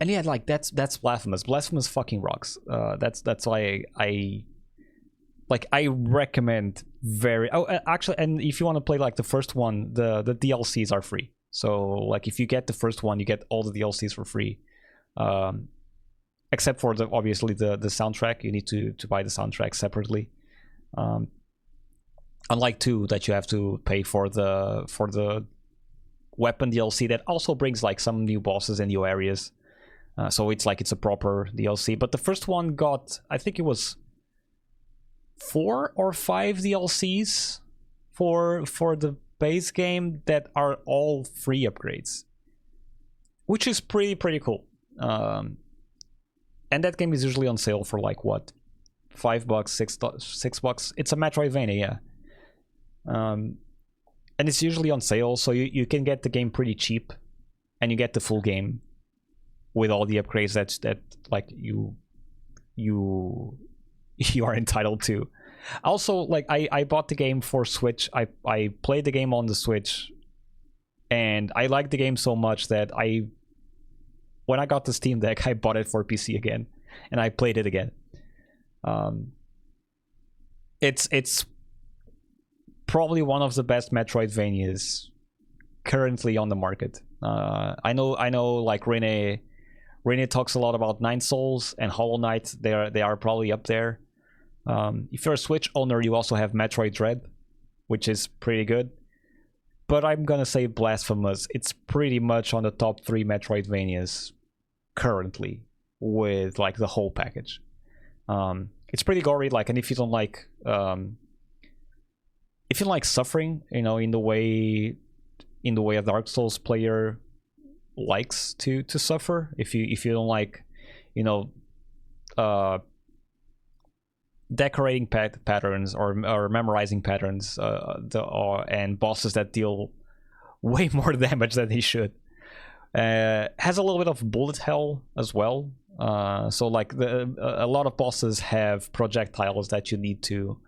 yeah, like that's Blasphemous. Blasphemous fucking rocks. That's why I recommend very. Oh, actually, and if you want to play like the first one, the DLCs are free. So like if you get the first one, you get all the DLCs for free, except for obviously the soundtrack. You need to buy the soundtrack separately. Unlike 2, that you have to pay for the weapon DLC that also brings like some new bosses and new areas. So it's like it's a proper DLC. But the first one got, I think it was 4 or 5 DLCs for the base game that are all free upgrades, which is pretty cool. And that game is usually on sale for like what, $5, $6. It's a Metroidvania, yeah. And it's usually on sale, so you can get the game pretty cheap, and you get the full game with all the upgrades that like you are entitled to. Also, like I bought the game for Switch. I played the game on the Switch, and I liked the game so much that when I got the Steam Deck, I bought it for PC again, and I played it again. It's probably one of the best Metroidvanias currently on the market. I know like Rene talks a lot about Nine Souls and Hollow Knight. They are probably up there. If you're a Switch owner, you also have Metroid Dread, which is pretty good. But I'm gonna say Blasphemous. It's pretty much on the top 3 Metroidvanias currently, with like the whole package. It's pretty gory, like, and if you don't like suffering, you know, in the way a Dark Souls player likes to suffer, if you don't like, you know, decorating patterns or memorizing patterns, and bosses that deal way more damage than they should, has a little bit of bullet hell as well. So like a lot of bosses have projectiles that you need to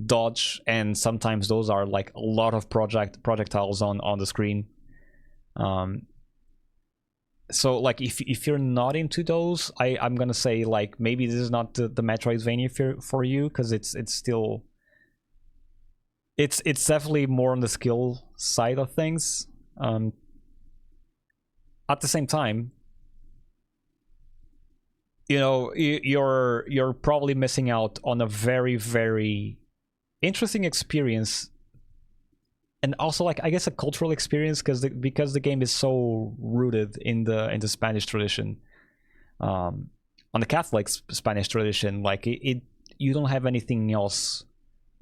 dodge, and sometimes those are like a lot of projectiles on the screen. So like if you're not into those, I'm gonna say like maybe this is not the Metroidvania for you, because it's still it's definitely more on the skill side of things. At the same time, you know, you're probably missing out on a very, very interesting experience, and also like I guess a cultural experience, because the game is so rooted in the Spanish tradition, on the Catholic Spanish tradition. Like it you don't have anything else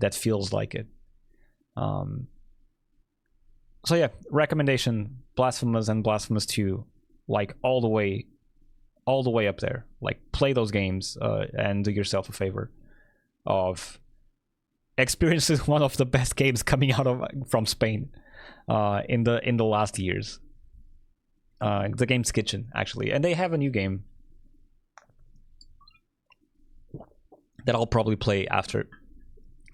that feels like it. So yeah, recommendation: Blasphemous and Blasphemous 2, like all the way up there. Like play those games, and do yourself a favor of experiencing one of the best games coming out from Spain in the last years. The Game's Kitchen, actually, and they have a new game that I'll probably play after,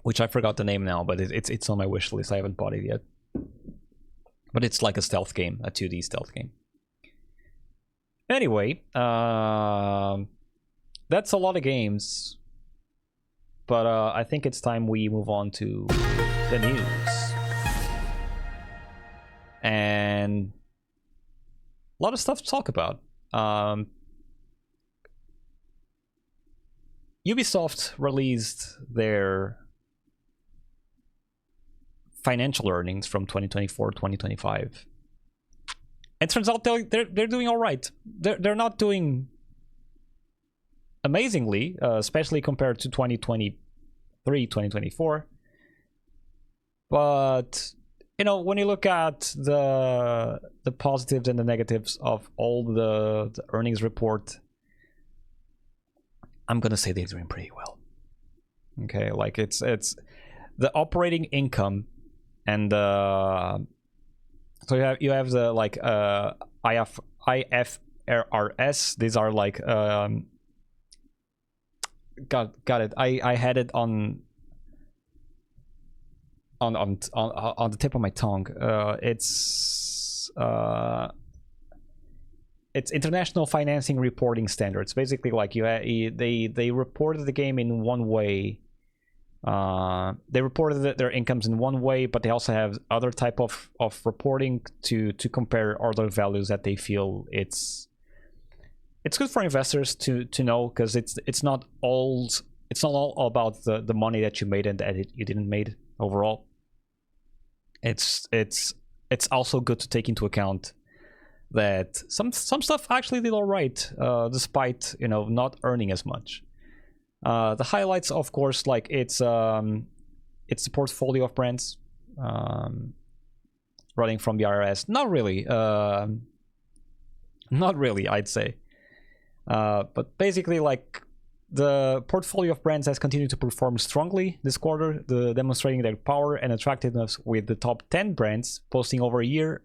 which I forgot the name now, but it's on my wish list. I haven't bought it yet, but it's like a stealth game, a 2D stealth game. Anyway, that's a lot of games, but I think it's time we move on to the news. And a lot of stuff to talk about. Ubisoft released their financial earnings from 2024-2025. It turns out they're doing all right. They're not doing amazingly, especially compared to 2023-2024. But you know, when you look at the positives and the negatives of all the earnings report, I'm gonna say they're doing pretty well. Okay, like it's the operating income and so you have the like IFRS. These are like got it. I had it on the tip of my tongue. It's international financing reporting standards. Basically, like they reported the game in one way. They reported their incomes in one way, but they also have other type of reporting to compare other values that they feel it's good for investors to know, because it's not all about the money that you made and that you didn't made overall. It's also good to take into account that some stuff actually did all right, despite, you know, not earning as much. The highlights, of course, like it's the portfolio of brands running from the IRS. Not really, I'd say. But basically, like, the portfolio of brands has continued to perform strongly this quarter, demonstrating their power and attractiveness, with the top 10 brands posting over year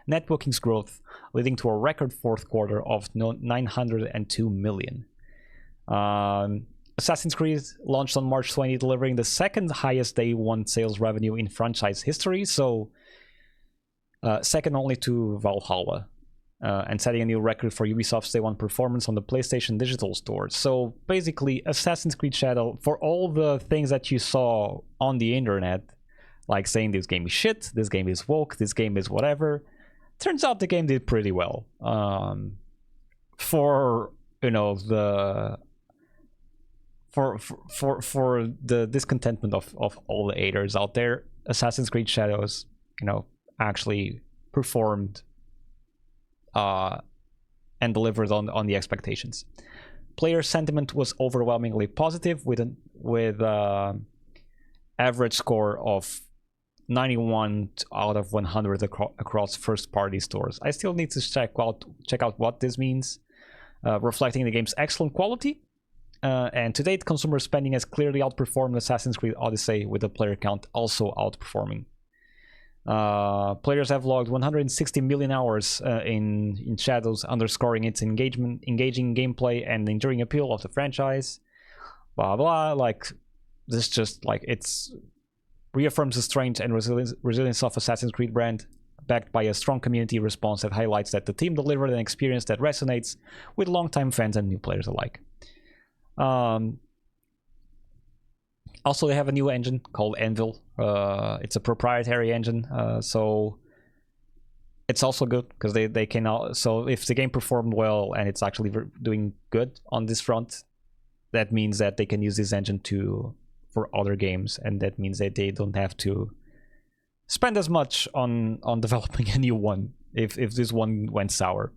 net bookings growth, leading to a record fourth quarter of 902 million. Assassin's Creed launched on March 20, delivering the second highest day one sales revenue in franchise history, so second only to Valhalla, and setting a new record for Ubisoft's day one performance on the PlayStation Digital Store. So basically, Assassin's Creed Shadow, for all the things that you saw on the internet, like saying this game is shit, this game is woke, this game is whatever, turns out the game did pretty well. For, you know, for the discontentment of all the haters out there, Assassin's Creed Shadows, you know, actually performed and delivered on the expectations. Player sentiment was overwhelmingly positive, with average score of 91 out of 100 across first-party stores. I still need to check out what this means, reflecting the game's excellent quality. And to date, consumer spending has clearly outperformed Assassin's Creed Odyssey, with the player count also outperforming. Players have logged 160 million hours in Shadows, underscoring its engaging gameplay and the enduring appeal of the franchise. Blah blah. Like, this just, like, it's reaffirms the strength and resilience of Assassin's Creed brand, backed by a strong community response that highlights that the team delivered an experience that resonates with longtime fans and new players alike. Also, they have a new engine called Anvil. It's a proprietary engine, so it's also good because they can so if the game performed well and it's actually doing good on this front, that means that they can use this engine for other games, and that means that they don't have to spend as much on developing a new one if this one went sour.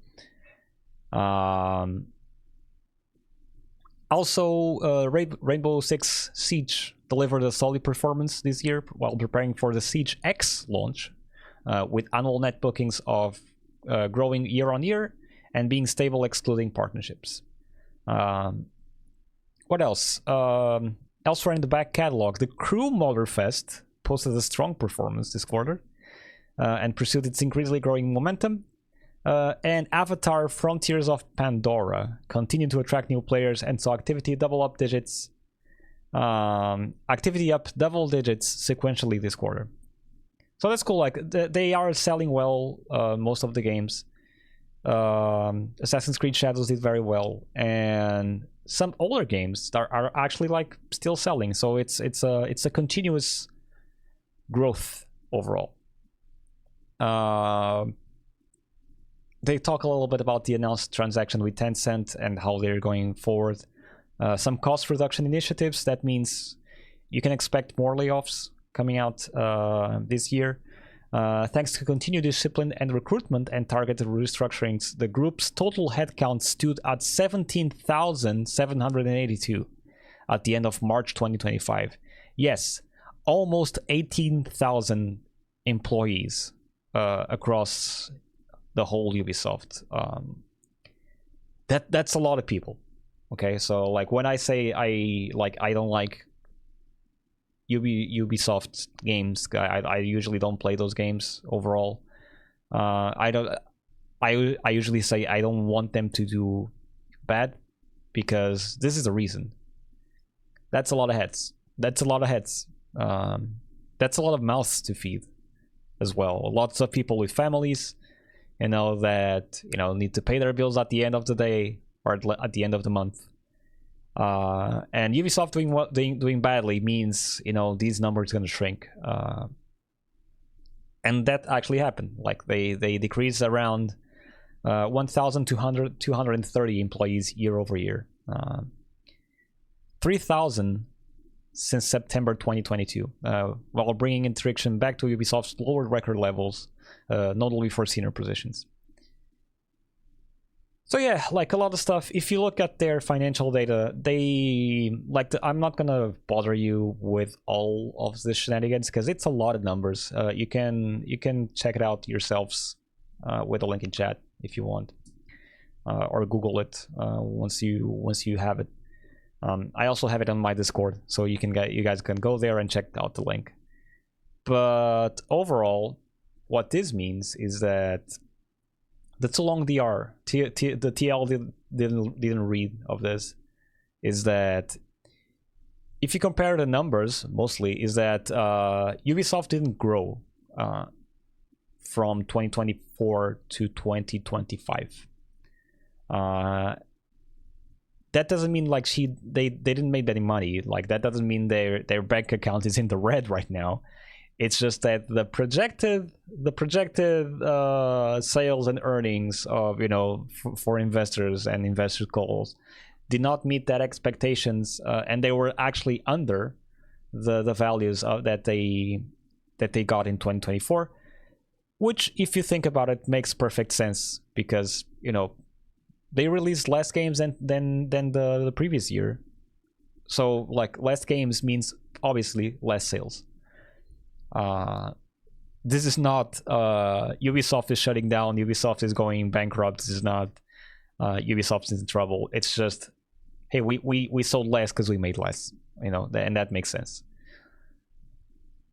Also, Rainbow Six Siege delivered a solid performance this year while preparing for the Siege X launch, with annual net bookings of growing year on year and being stable excluding partnerships. What else? Elsewhere in the back catalog, the Crew Motorfest posted a strong performance this quarter and pursued its increasingly growing momentum. And Avatar Frontiers of Pandora continued to attract new players and saw activity up double digits sequentially this quarter. So that's cool. Like, they are selling well, most of the games. Assassin's Creed Shadows did very well, and some older games are actually like still selling. So it's a continuous growth overall. They talk a little bit about the announced transaction with Tencent and how they're going forward. Some cost reduction initiatives. That means you can expect more layoffs coming out this year. Thanks to continued discipline and recruitment and targeted restructurings, the group's total headcount stood at 17,782 at the end of March 2025. Yes, almost 18,000 employees across the whole Ubisoft. That's a lot of people. Okay, so like when I say I don't like Ubisoft games, I usually don't play those games overall. I usually say I don't want them to do bad, because this is the reason. That's a lot of heads. That's a lot of heads. That's a lot of mouths to feed as well. Lots of people with families, that need to pay their bills at the end of the day or at the end of the month. And Ubisoft doing badly means these numbers are going to shrink, and that actually happened. Like they decreased around 1,230 employees year over year, 3,000 since September 2022, while bringing interaction back to Ubisoft's lower record levels, notably for senior positions. So yeah, like a lot of stuff. If you look at their financial data, I'm not gonna bother you with all of the shenanigans because it's a lot of numbers. You can check it out yourselves with a link in chat if you want, or Google it once you have it. I also have it on my Discord, so you guys can go there and check out the link. But overall, what this means is that the too long DR, the TL didn't read of this, is that if you compare the numbers, mostly, is that Ubisoft didn't grow from 2024 to 2025. That doesn't mean like they didn't make any money. Like that doesn't mean their bank account is in the red right now. It's just that the projected sales and earnings of for investors and investor calls did not meet that expectations, and they were actually under the values that they got in 2024, which, if you think about it, makes perfect sense because they released less games than the previous year. So like less games means obviously less sales. This is not Ubisoft is shutting down, Ubisoft is going bankrupt. This is not Ubisoft is in trouble. It's just, hey, we sold less because we made less, and that makes sense.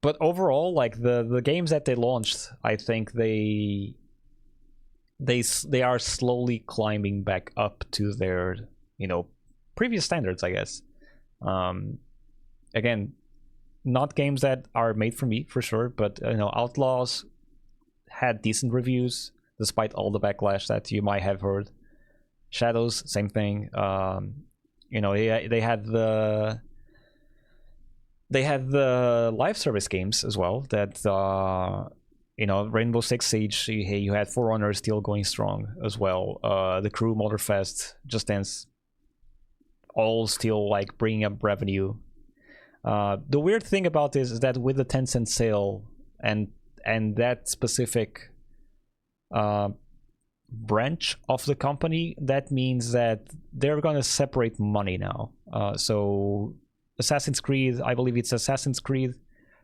But overall, like the games that they launched, I think they are slowly climbing back up to their previous standards, I guess. Again, not games that are made for me for sure, but Outlaws had decent reviews despite all the backlash that you might have heard. Shadows, same thing. They had the live service games as well. That Rainbow Six Siege. You had For Honor still going strong as well. The Crew, Motorfest, Just Dance, all still like bringing up revenue. The weird thing about this is that with the Tencent sale and that specific branch of the company, that means that they're going to separate money now. So Assassin's Creed, I believe it's Assassin's Creed,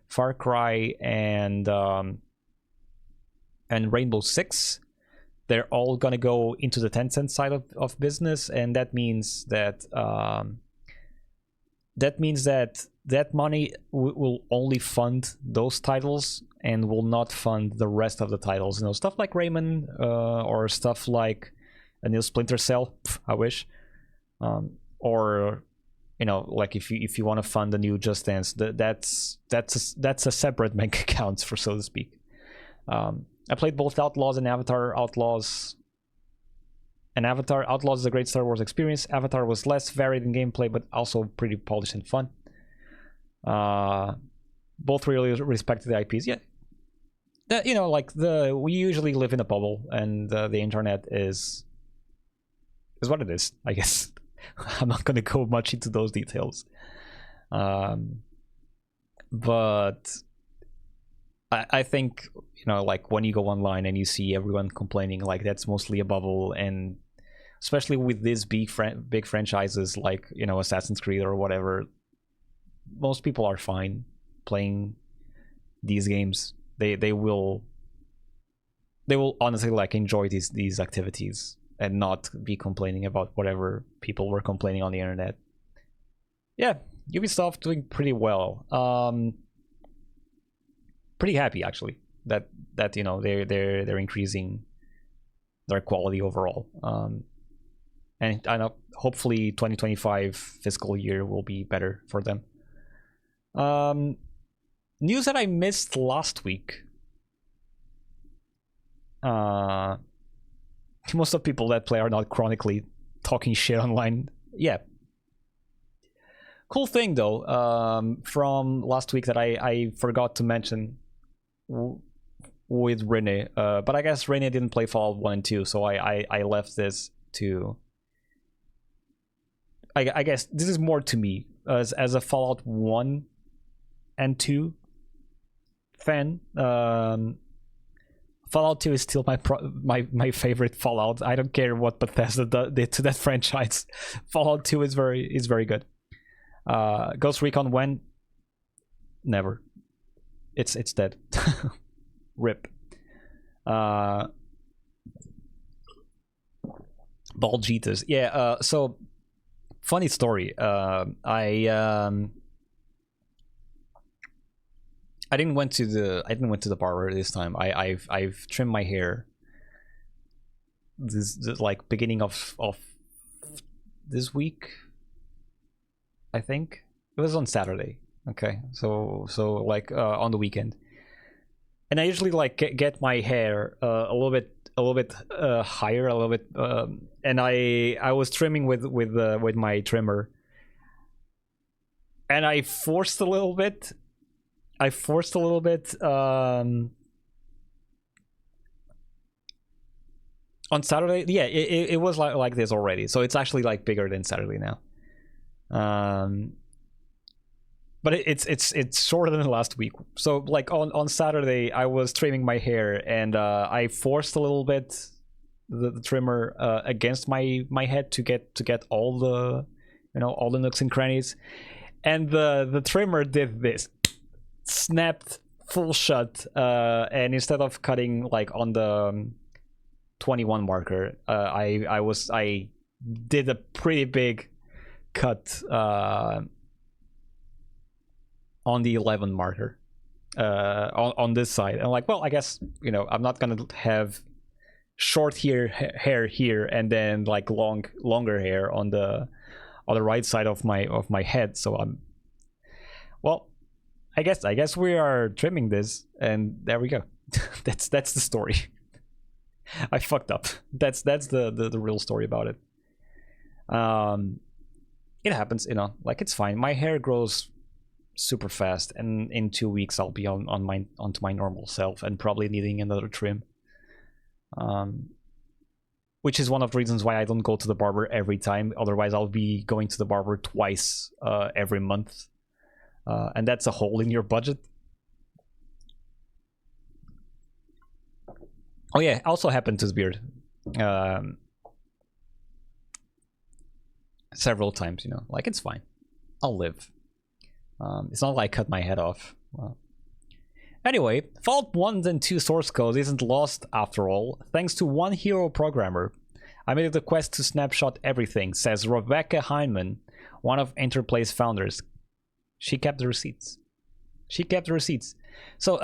Far Cry, and Rainbow Six, they're all going to go into the Tencent side of business, and that means that that money will only fund those titles and will not fund the rest of the titles. Stuff like Rayman, or stuff like a new Splinter Cell. I wish. Or like if you want to fund a new Just Dance, that's a separate bank account, for so to speak. I played both Outlaws and Avatar. Outlaws and Avatar. Outlaws is a great Star Wars experience. Avatar was less varied in gameplay, but also pretty polished and fun. Both really respect the IPs. Yeah, that, you know, like we usually live in a bubble, and the internet is what it is, I guess. I'm not going to go much into those details, but I think, you know, like when you go online and you see everyone complaining, like that's mostly a bubble, and especially with these big franchises like, you know, Assassin's Creed or whatever, most people are fine playing these games. They will honestly like enjoy these activities and not be complaining about whatever people were complaining on the internet. Yeah, Ubisoft doing pretty well. Pretty happy actually that you know they're increasing their quality overall. And I know hopefully 2025 fiscal year will be better for them. News that I missed last week. Most of the people that play are not chronically talking shit online. Yeah. Cool thing though, from last week that I forgot to mention with Rene, but I guess Rene didn't play Fallout 1 and 2, so I left this to... I guess this is more to me as a Fallout 1 and 2 fan. Fallout 2 is still my favorite Fallout. I don't care what Bethesda did to that franchise. Fallout 2 is very good. Ghost Recon when? Never. It's dead. Rip. Fgeitas. Yeah, so funny story. I didn't went to the barber this time. I've trimmed my hair this like beginning of this week. I think it was on Saturday. Okay, so like on the weekend, and I usually like get my hair a little bit higher, a little bit, and I was trimming with my trimmer, and I forced a little bit. On Saturday. Yeah, it was like this already, so it's actually like bigger than Saturday now. But it's shorter than last week. So like on Saturday I was trimming my hair, and I forced a little bit the trimmer against my head to get all the, you know, all the nooks and crannies, and the trimmer did this, snapped full shut, and instead of cutting like on the 21 marker, I did a pretty big cut on the 11 marker, on this side. And like, well, I guess, you know, I'm not gonna have short hair here and then like longer hair on the right side of my head. So well, I guess we are trimming this, and there we go. that's the story. I fucked up. That's the real story about it. It happens, you know, like it's fine. My hair grows super fast, and in 2 weeks I'll be onto my normal self and probably needing another trim. Which is one of the reasons why I don't go to the barber every time. Otherwise I'll be going to the barber twice every month. And that's a hole in your budget. Oh yeah, also happened to his beard. Several times, you know, like it's fine. I'll live. It's not like I cut my head off. Well. Anyway, Fallout 1 and 2 source code isn't lost after all, thanks to one hero programmer. I made it a quest to snapshot everything, says Rebecca Heineman, one of Interplay's founders. She kept the receipts. So,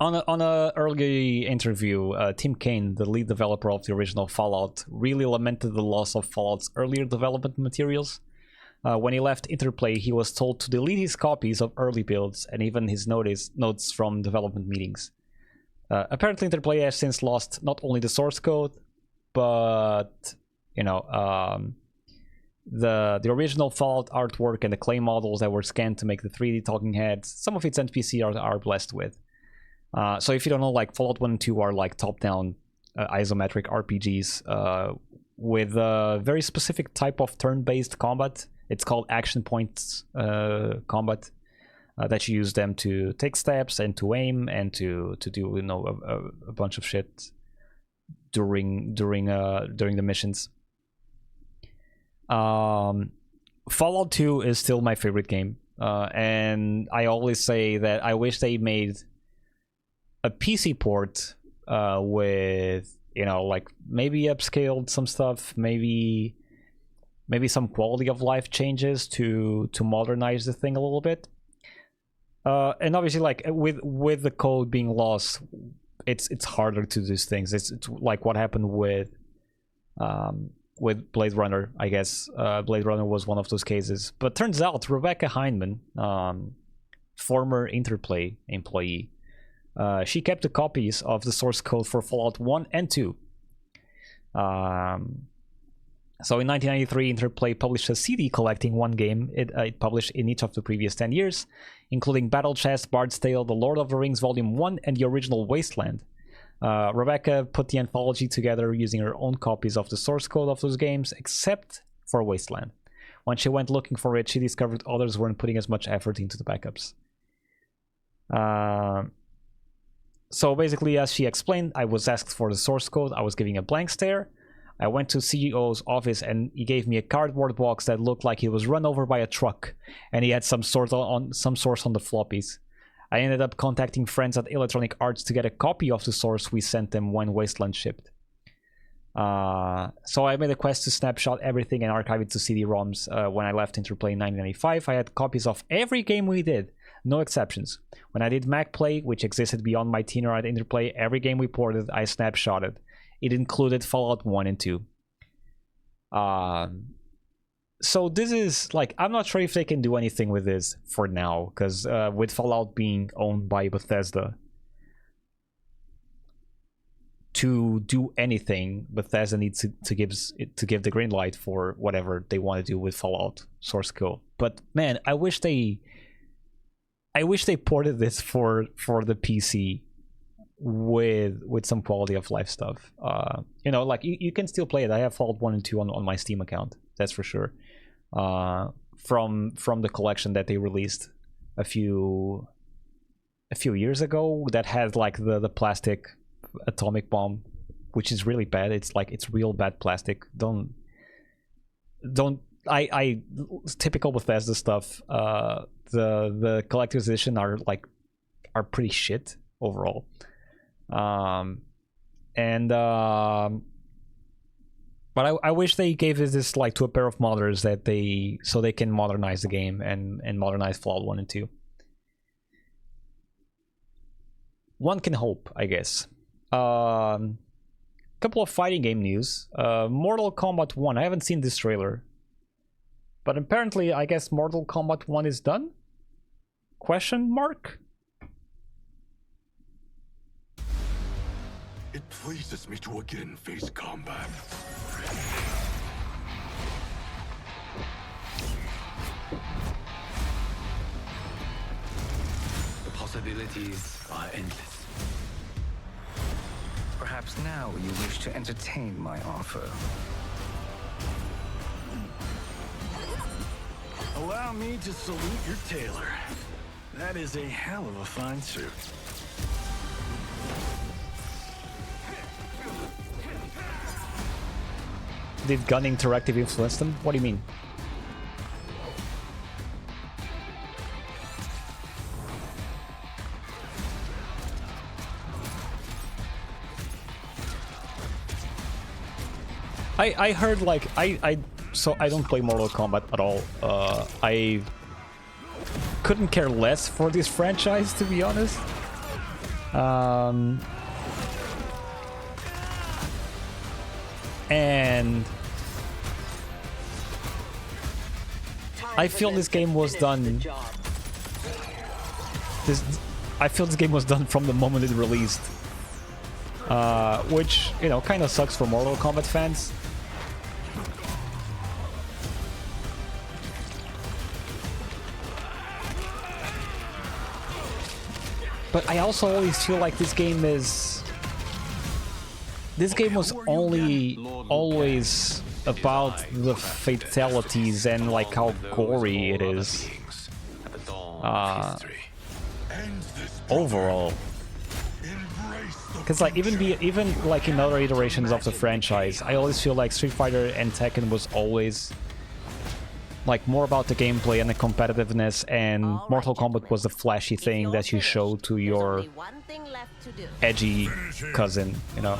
on a early interview, Tim Kaine, the lead developer of the original Fallout, really lamented the loss of Fallout's earlier development materials. When he left Interplay, he was told to delete his copies of early builds and even his notes from development meetings. Apparently, Interplay has since lost not only the source code, but you know, the original Fallout artwork and the clay models that were scanned to make the 3D talking heads, some of its NPC are blessed with. So if you don't know, like Fallout 1 and 2 are like top-down isometric RPGs with a very specific type of turn-based combat. It's called action points combat. That you use them to take steps and to aim and to do, you know, a bunch of shit during the missions. Fallout 2 is still my favorite game, and I always say that I wish they made a PC port with, you know, like maybe upscaled some stuff, maybe some quality of life changes to modernize the thing a little bit. And obviously, like with the code being lost, it's harder to do these things. It's like what happened with Blade Runner, I guess. Blade Runner was one of those cases. But turns out Rebecca Heinemann, former Interplay employee, she kept the copies of the source code for Fallout 1 and 2. So in 1993, Interplay published a CD collecting one game it published in each of the previous 10 years, including Battle Chest, Bard's Tale, The Lord of the Rings Volume 1, and the original Wasteland. Rebecca put the anthology together using her own copies of the source code of those games, except for Wasteland. When she went looking for it, she discovered others weren't putting as much effort into the backups. So basically, as she explained, I was asked for the source code, I was giving a blank stare. I went to CEO's office and he gave me a cardboard box that looked like he was run over by a truck, and he had some source on the floppies. I ended up contacting friends at Electronic Arts to get a copy of the source we sent them when Wasteland shipped. So I made a quest to snapshot everything and archive it to CD-ROMs. When I left Interplay in 1995, I had copies of every game we did, no exceptions. When I did MacPlay, which existed beyond my tenure at Interplay, every game we ported, I snapshotted. It included Fallout 1 and 2. So this is, like, I'm not sure if they can do anything with this for now, because with Fallout being owned by Bethesda, to do anything, Bethesda needs to give the green light for whatever they want to do with Fallout source code. But man, I wish they ported this for the PC with some quality of life stuff. You know, like you can still play it. I have Fallout 1 and 2 on my Steam account, that's for sure. From the collection that they released a few years ago that had like the plastic atomic bomb, which is really bad. It's like, it's real bad plastic. Don't I typical Bethesda stuff. The collector's edition are pretty shit overall. But I wish they gave this like to a pair of modders so they can modernize the game and modernize Fallout 1 and 2. One can hope, I guess. Couple of fighting game news. Mortal Kombat 1. I haven't seen this trailer, but apparently, I guess Mortal Kombat 1 is done? Question mark? It pleases me to again face combat. The possibilities are endless. Perhaps now you wish to entertain my offer. Allow me to salute your tailor. That is a hell of a fine suit. Did Gun Interactive influence them? What do you mean? I heard like so I don't play Mortal Kombat at all. I couldn't care less for this franchise, to be honest. And I feel this game was done. I feel this game was done from the moment it released. which, you know, kind of sucks for Mortal Kombat fans. But I also always feel like this game was always about the fatalities and like how gory it is. Overall. Because like even like in other iterations of the franchise, I always feel like Street Fighter and Tekken was always like more about the gameplay and the competitiveness, and Mortal Kombat was the flashy thing that you show to your edgy cousin, you know.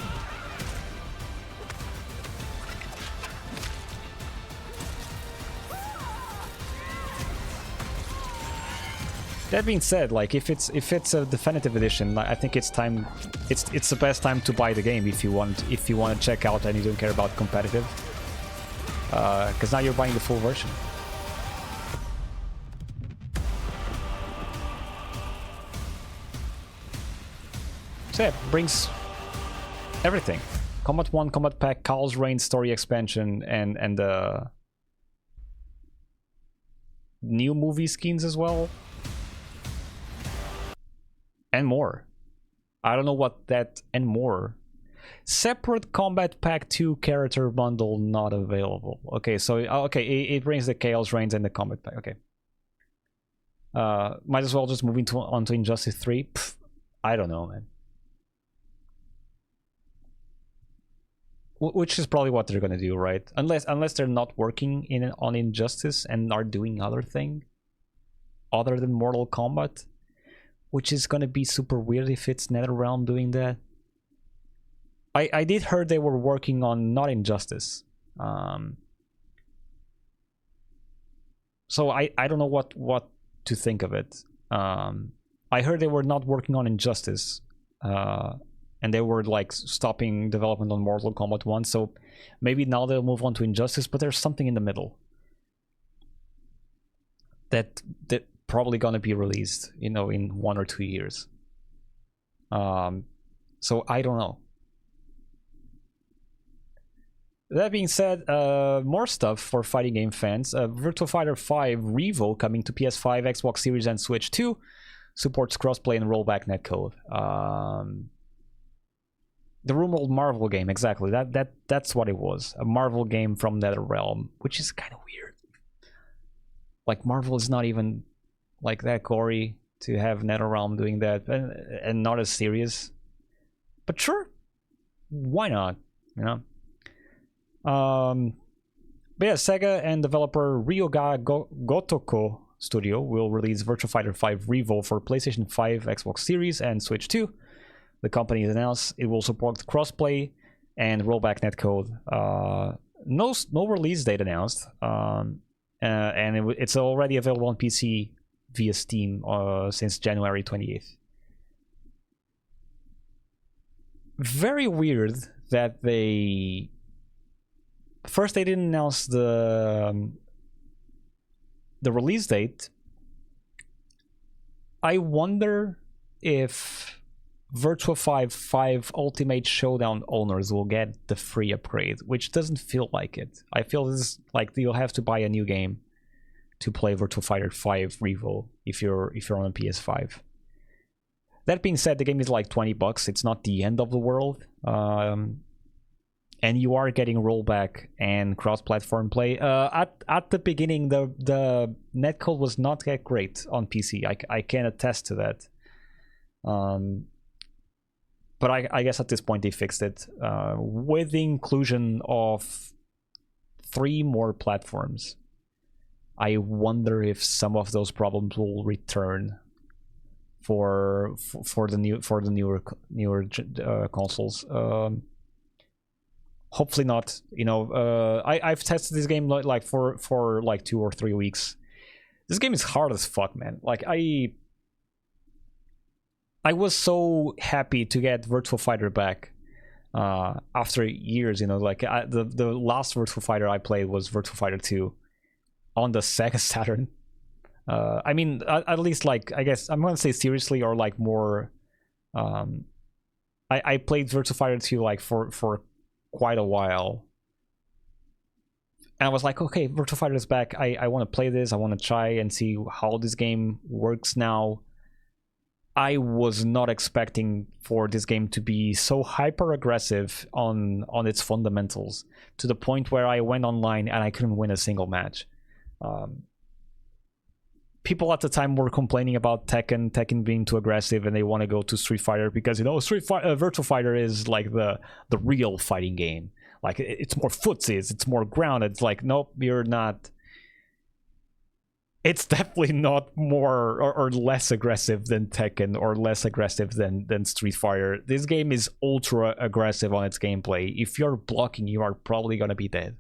That being said, like if it's a definitive edition, I think it's time. It's the best time to buy the game if you want to check out and you don't care about competitive, because now you're buying the full version. So yeah, brings everything: Combat 1, Combat Pack, Kyle's Reign story expansion, and the new movie skins as well. And more. I don't know what that and more. Separate Combat Pack 2 character bundle not available. Okay, so it brings the Chaos Reigns and the Combat Pack. Okay. Might as well just move on to Injustice 3. Pff, I don't know, man. Which is probably what they're gonna do, right? Unless they're not working on Injustice and are doing other thing other than Mortal Kombat. Which is gonna be super weird if it's NetherRealm doing that. I did heard they were working on not Injustice. So I don't know what to think of it. I heard they were not working on Injustice. And they were like stopping development on Mortal Kombat 1. So maybe now they'll move on to Injustice, but there's something in the middle. That probably gonna be released, you know, in 1 or 2 years. So I don't know. That being said, more stuff for fighting game fans. Virtua Fighter 5 Revo coming to PS5, Xbox Series, and Switch 2. Supports crossplay and rollback netcode. The rumored Marvel game, exactly. That's what it was. A Marvel game from NetherRealm, which is kind of weird. Like Marvel is not even like that gory to have NetherRealm doing that, and not as serious. But sure, why not? You know. But yeah, Sega and developer Ryoga Gotoko Studio will release Virtua Fighter 5 Revo for PlayStation 5, Xbox Series, and Switch 2. The company has announced it will support crossplay and rollback netcode. No release date announced, and it's already available on PC via Steam since January 28th. Very weird that they didn't announce the release date. I wonder if Virtua 5 Ultimate Showdown owners will get the free upgrade, which doesn't feel like it. I feel this is like you'll have to buy a new game to play Virtua Fighter 5 Revo if you're on a PS5. That being said, the game is like $20. It's not the end of the world, and you are getting rollback and cross-platform play. At the beginning, the netcode was not that great on PC. I can attest to that. But I guess at this point they fixed it with the inclusion of 3 more platforms. I wonder if some of those problems will return for the newer consoles. Hopefully not. You know, I've tested this game like for like 2 or 3 weeks. This game is hard as fuck, man. Like I was so happy to get Virtua Fighter back after years. You know, like the last Virtua Fighter I played was Virtua Fighter 2 on the Sega Saturn. I mean, at least like I guess I'm gonna say seriously or like more. I played Virtua Fighter 2 like for quite a while. And I was like, okay, Virtua Fighter is back. I want to play this. I want to try and see how this game works now. I was not expecting for this game to be so hyper aggressive on its fundamentals, to the point where I went online and I couldn't win a single match. People at the time were complaining about Tekken being too aggressive, and they want to go to Street Fighter because, you know, Virtua Fighter is like the real fighting game. Like, it's more footsies, it's more grounded. It's like, nope, you're not. It's definitely not more or less aggressive than Tekken, or less aggressive than Street Fighter. This game is ultra aggressive on its gameplay. If you're blocking, you are probably gonna be dead.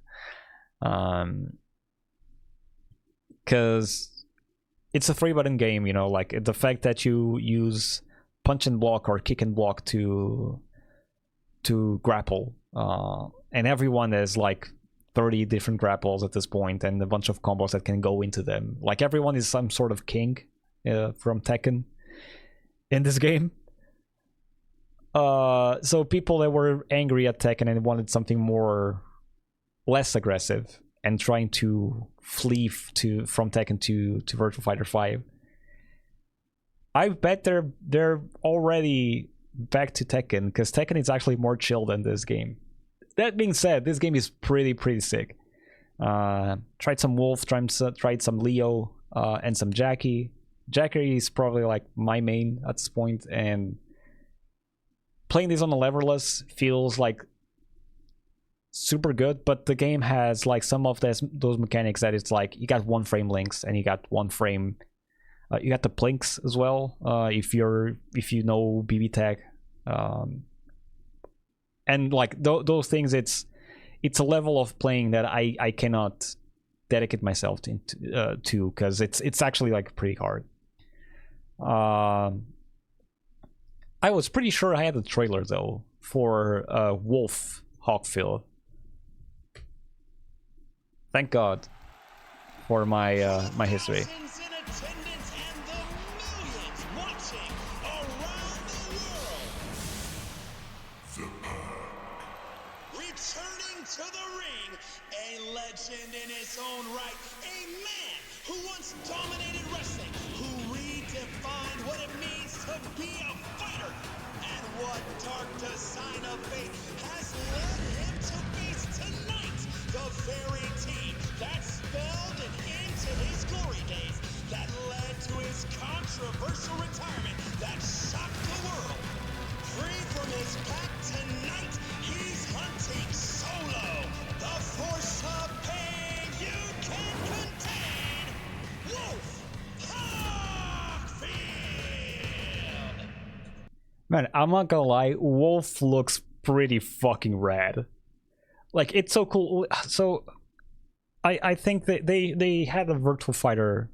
Because it's a 3-button game, you know, like the fact that you use punch and block or kick and block to grapple, and everyone has like 30 different grapples at this point, and a bunch of combos that can go into them. Like, everyone is some sort of king from Tekken in this game. So people that were angry at Tekken and wanted something less aggressive, and trying to flee from Tekken to Virtua Fighter 5. I bet they're already back to Tekken, because Tekken is actually more chill than this game. That being said, this game is pretty sick. Tried some Wolf, tried some Leo, and some Jackie. Jackie is probably like my main at this point, and playing this on the leverless feels like super good, but the game has like some of those mechanics that it's like you got 1 frame links, and you got 1 frame. You got the plinks as well, if you know BB tag, and like those things. It's a level of playing that I cannot dedicate myself to, because it's actually like pretty hard. I was pretty sure I had the trailer though for Wolf Hawkfield. Thank God for my my history. Returning to the ring, a legend in his own right, a man who once dominated wrestling, who redefined what it means to be a fighter, and what dark design of fate has led him to face tonight. The very team that spelled an end to his glory days, that led to his controversial retirement, that shocked the world. Free from his pack tonight, he's hunting solo. The force of pain you can contain. Wolf Hawkfield. Man, I'm not gonna lie, Wolf looks pretty fucking rad. Like, it's so cool. So I think that they had a Virtua Fighter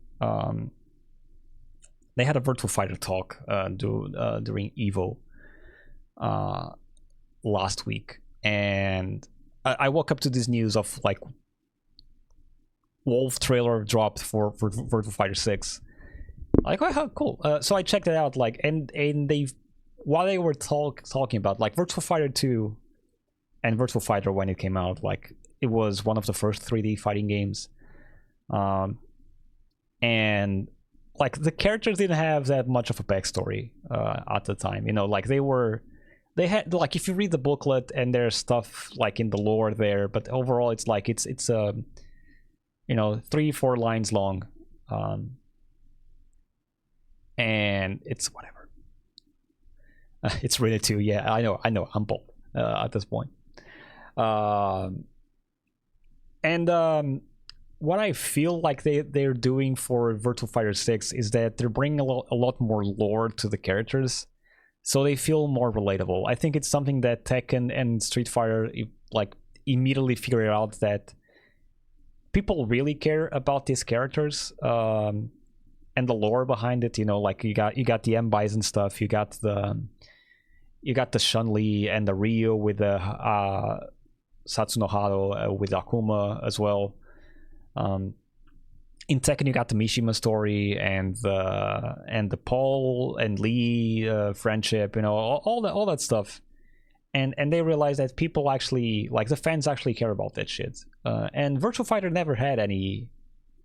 talk during Evo last week, and I woke up to this news of like Wolf trailer dropped for Virtua Fighter 6. Like, oh, cool. So I checked it out, like, and they, while they were talking about like Virtua Fighter 2 and Virtua Fighter when it came out, like, it was one of the first 3D fighting games, and like the characters didn't have that much of a backstory at the time, you know, like they had, like, if you read the booklet and there's stuff like in the lore there, but overall it's like it's you know, 3-4 lines long, and it's whatever. It's really too, yeah, I know I'm bold at this point. What I feel like they're doing for Virtua Fighter 6 is that they're bringing a lot more lore to the characters, so they feel more relatable. I think it's something that Tekken and Street Fighter like immediately figured out, that people really care about these characters, and the lore behind it. You know, like you got the M Bison stuff, you got the Chun-Li and the Ryu with the Satsuno Hado with Akuma as well. In Tekken you got the Mishima story and the Paul and Lee friendship, you know, all that stuff. and they realized that people actually, like, the fans actually care about that shit. And Virtua Fighter never had any,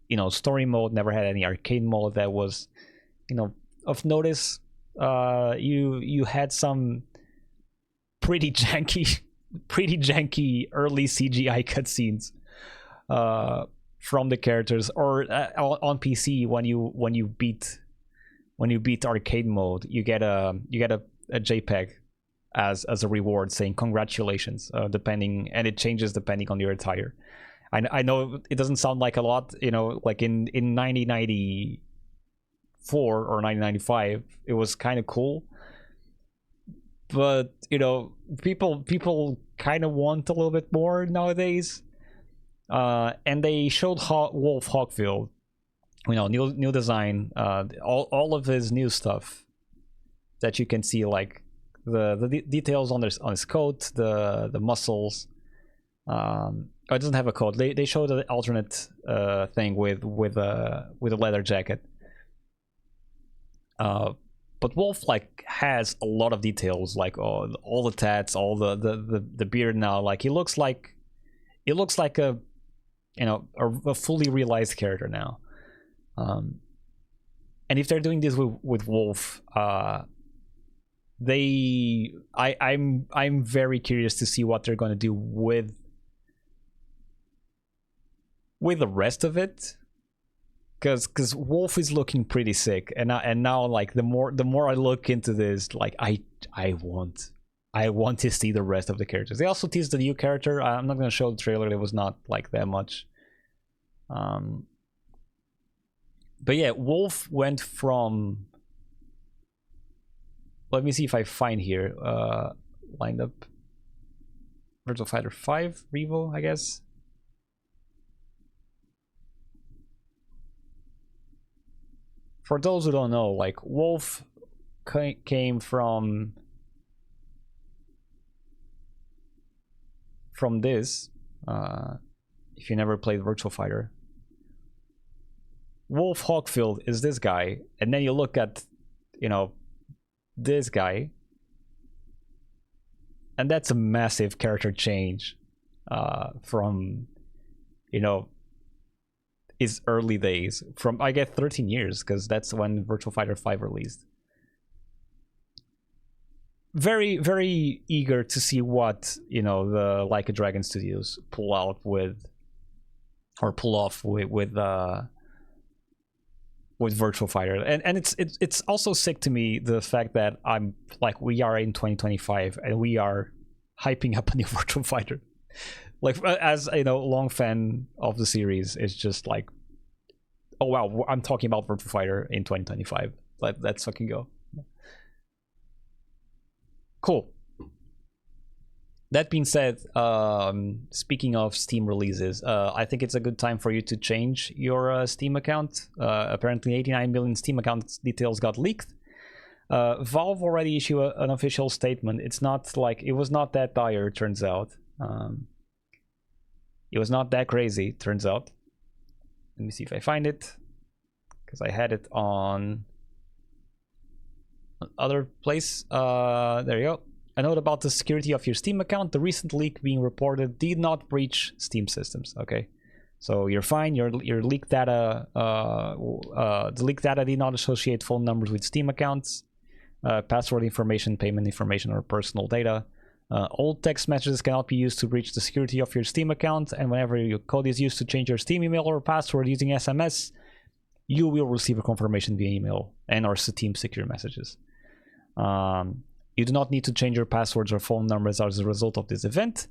you know, story mode, never had any arcade mode that was, you know, of notice. You had some pretty janky early CGI cutscenes from the characters, or on PC when you beat arcade mode, you get a JPEG as a reward saying congratulations, depending, and it changes depending on your attire. I know it doesn't sound like a lot, you know, like in 1994 or 1995 it was kind of cool, but you know, people kind of want a little bit more nowadays. And they showed Wolf Hawkfield, you know, new design, all of his new stuff that you can see, like the details on his coat, the muscles. It doesn't have a coat. They showed an alternate thing with a leather jacket. But Wolf, like, has a lot of details, like all the tats, all the beard now. Like, he looks like a, you know, a fully realized character now. And if they're doing this with Wolf, I'm very curious to see what they're going to do with the rest of it, because Wolf is looking pretty sick, and now like the more I look into this, like I want to see the rest of the characters. They also teased the new character. I'm not going to show the trailer. There was not like that much. But yeah, Wolf went from, let me see if I find here, lined up Virtua Fighter 5 Revo, I guess. For those who don't know, like, Wolf came from this. If you never played Virtua Fighter, Wolf Hawkfield is this guy, and then you look at, you know, this guy, and that's a massive character change from, you know, his early days, from, I guess, 13 years, because that's when Virtua Fighter 5 released. Very, very eager to see what, you know, the Like a Dragon Studios pull off with Virtua Fighter. And it's also sick to me, the fact that I'm like, we are in 2025 and we are hyping up a new Virtua Fighter. Like, as you know, long fan of the series, it's just like, oh wow, I'm talking about Virtua Fighter in 2025. Let's fucking go. Cool. That being said, speaking of Steam releases, I think it's a good time for you to change your Steam account. Apparently 89 million Steam account details got leaked. Valve already issued an official statement. It's not like, it was not that dire, it turns out. It was not that crazy, turns out. Let me see if I find it, because I had it on other place. There you go. A note about the security of your Steam account. The recent leak being reported did not breach Steam systems. Okay, so you're fine. Your leak data, the leak data did not associate phone numbers with Steam accounts, password information, payment information, or personal data. Old text messages cannot be used to breach the security of your Steam account, and whenever your code is used to change your Steam email or password using SMS, you will receive a confirmation via email and or Steam secure messages. You do not need to change your passwords or phone numbers as a result of this event.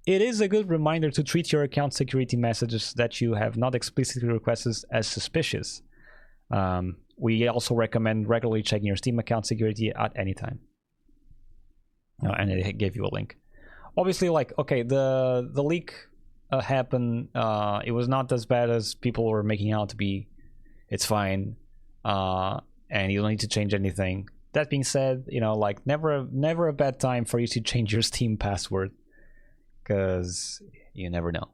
It is a good reminder to treat your account security messages that you have not explicitly requested as suspicious. We also recommend regularly checking your Steam account security at any time. And it gave you a link. Obviously, like, okay, the leak happened. It was not as bad as people were making out to be. It's fine, and you don't need to change anything. That being said, you know, like, never a bad time for you to change your Steam password, because you never know.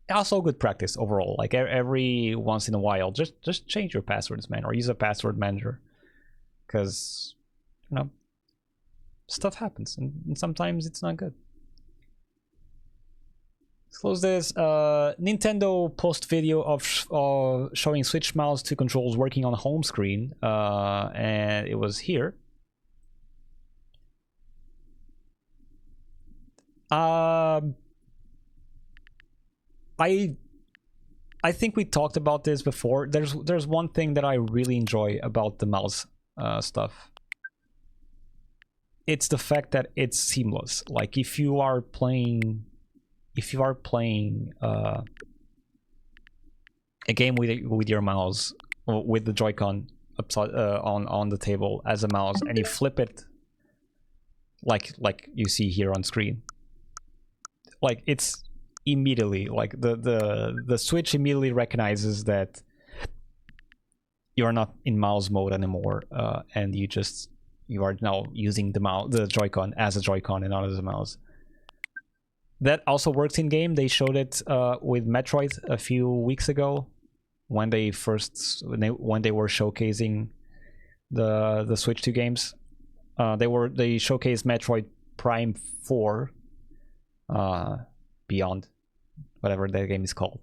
Also good practice overall. Like, every once in a while, just change your passwords, man, or use a password manager, because, you know, stuff happens, and sometimes it's not good. Let's close this. Nintendo post video of showing Switch mouse to controls working on home screen, and it was here. I think we talked about this before. There's one thing that I really enjoy about the mouse stuff. It's the fact that it's seamless. Like if you are playing a game with your mouse, with the Joy-Con upside on the table as a mouse, and you flip it like you see here on screen, like it's immediately, like the Switch immediately recognizes that you're not in mouse mode anymore, and you are now using the Joy-Con as a Joy-Con and not as a mouse. That also works in game. They showed it with Metroid a few weeks ago when they were showcasing the Switch 2 games. They showcased Metroid Prime 4 Beyond, whatever that game is called,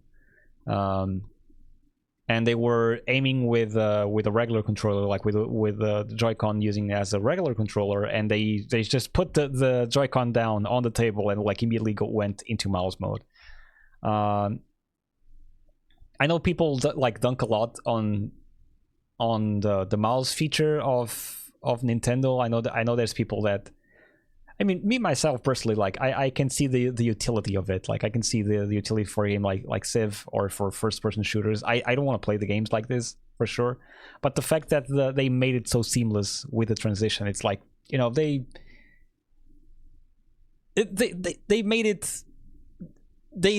and they were aiming with a regular controller, like with the Joy-Con using it as a regular controller, and they just put the Joy-Con down on the table and like immediately went into mouse mode. I know people like dunk a lot on the mouse feature of Nintendo. I know there's people that, I mean, me myself personally, like I can see the utility of it. Like I can see the utility for a game like Civ or for first-person shooters. I don't want to play the games like this for sure, but the fact that they made it so seamless with the transition, it's like, you know, they made it. They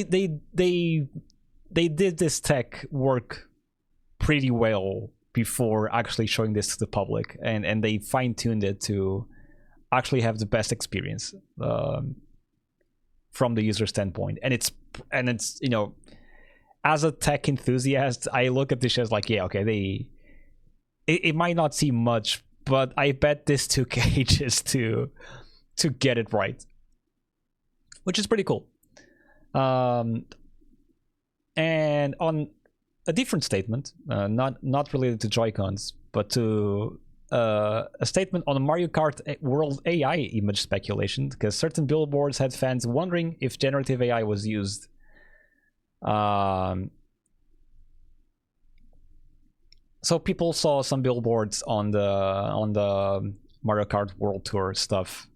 did this tech work pretty well before actually showing this to the public, and they fine-tuned it to actually have the best experience from the user standpoint. And it's you know, as a tech enthusiast, I look at this as like, yeah, okay, it might not seem much, but I bet this took ages to get it right, which is pretty cool. And on a different statement, not related to Joy-Cons, but to a statement on Mario Kart World AI image speculation, because certain billboards had fans wondering if generative AI was used. So people saw some billboards on the Mario Kart World Tour stuff,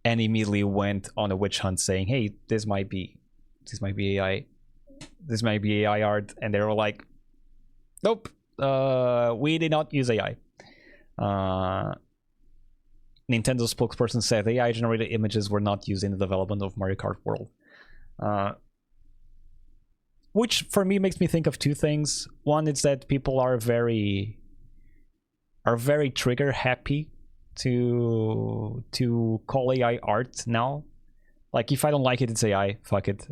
and immediately went on a witch hunt saying, "Hey, this might be AI. This might be AI art," and they were like, "Nope, we did not use AI." Nintendo spokesperson said AI generated images were not used in the development of Mario Kart World, which for me makes me think of two things. One is that people are very trigger happy to call AI art now. Like, if I don't like it, it's AI. Fuck it.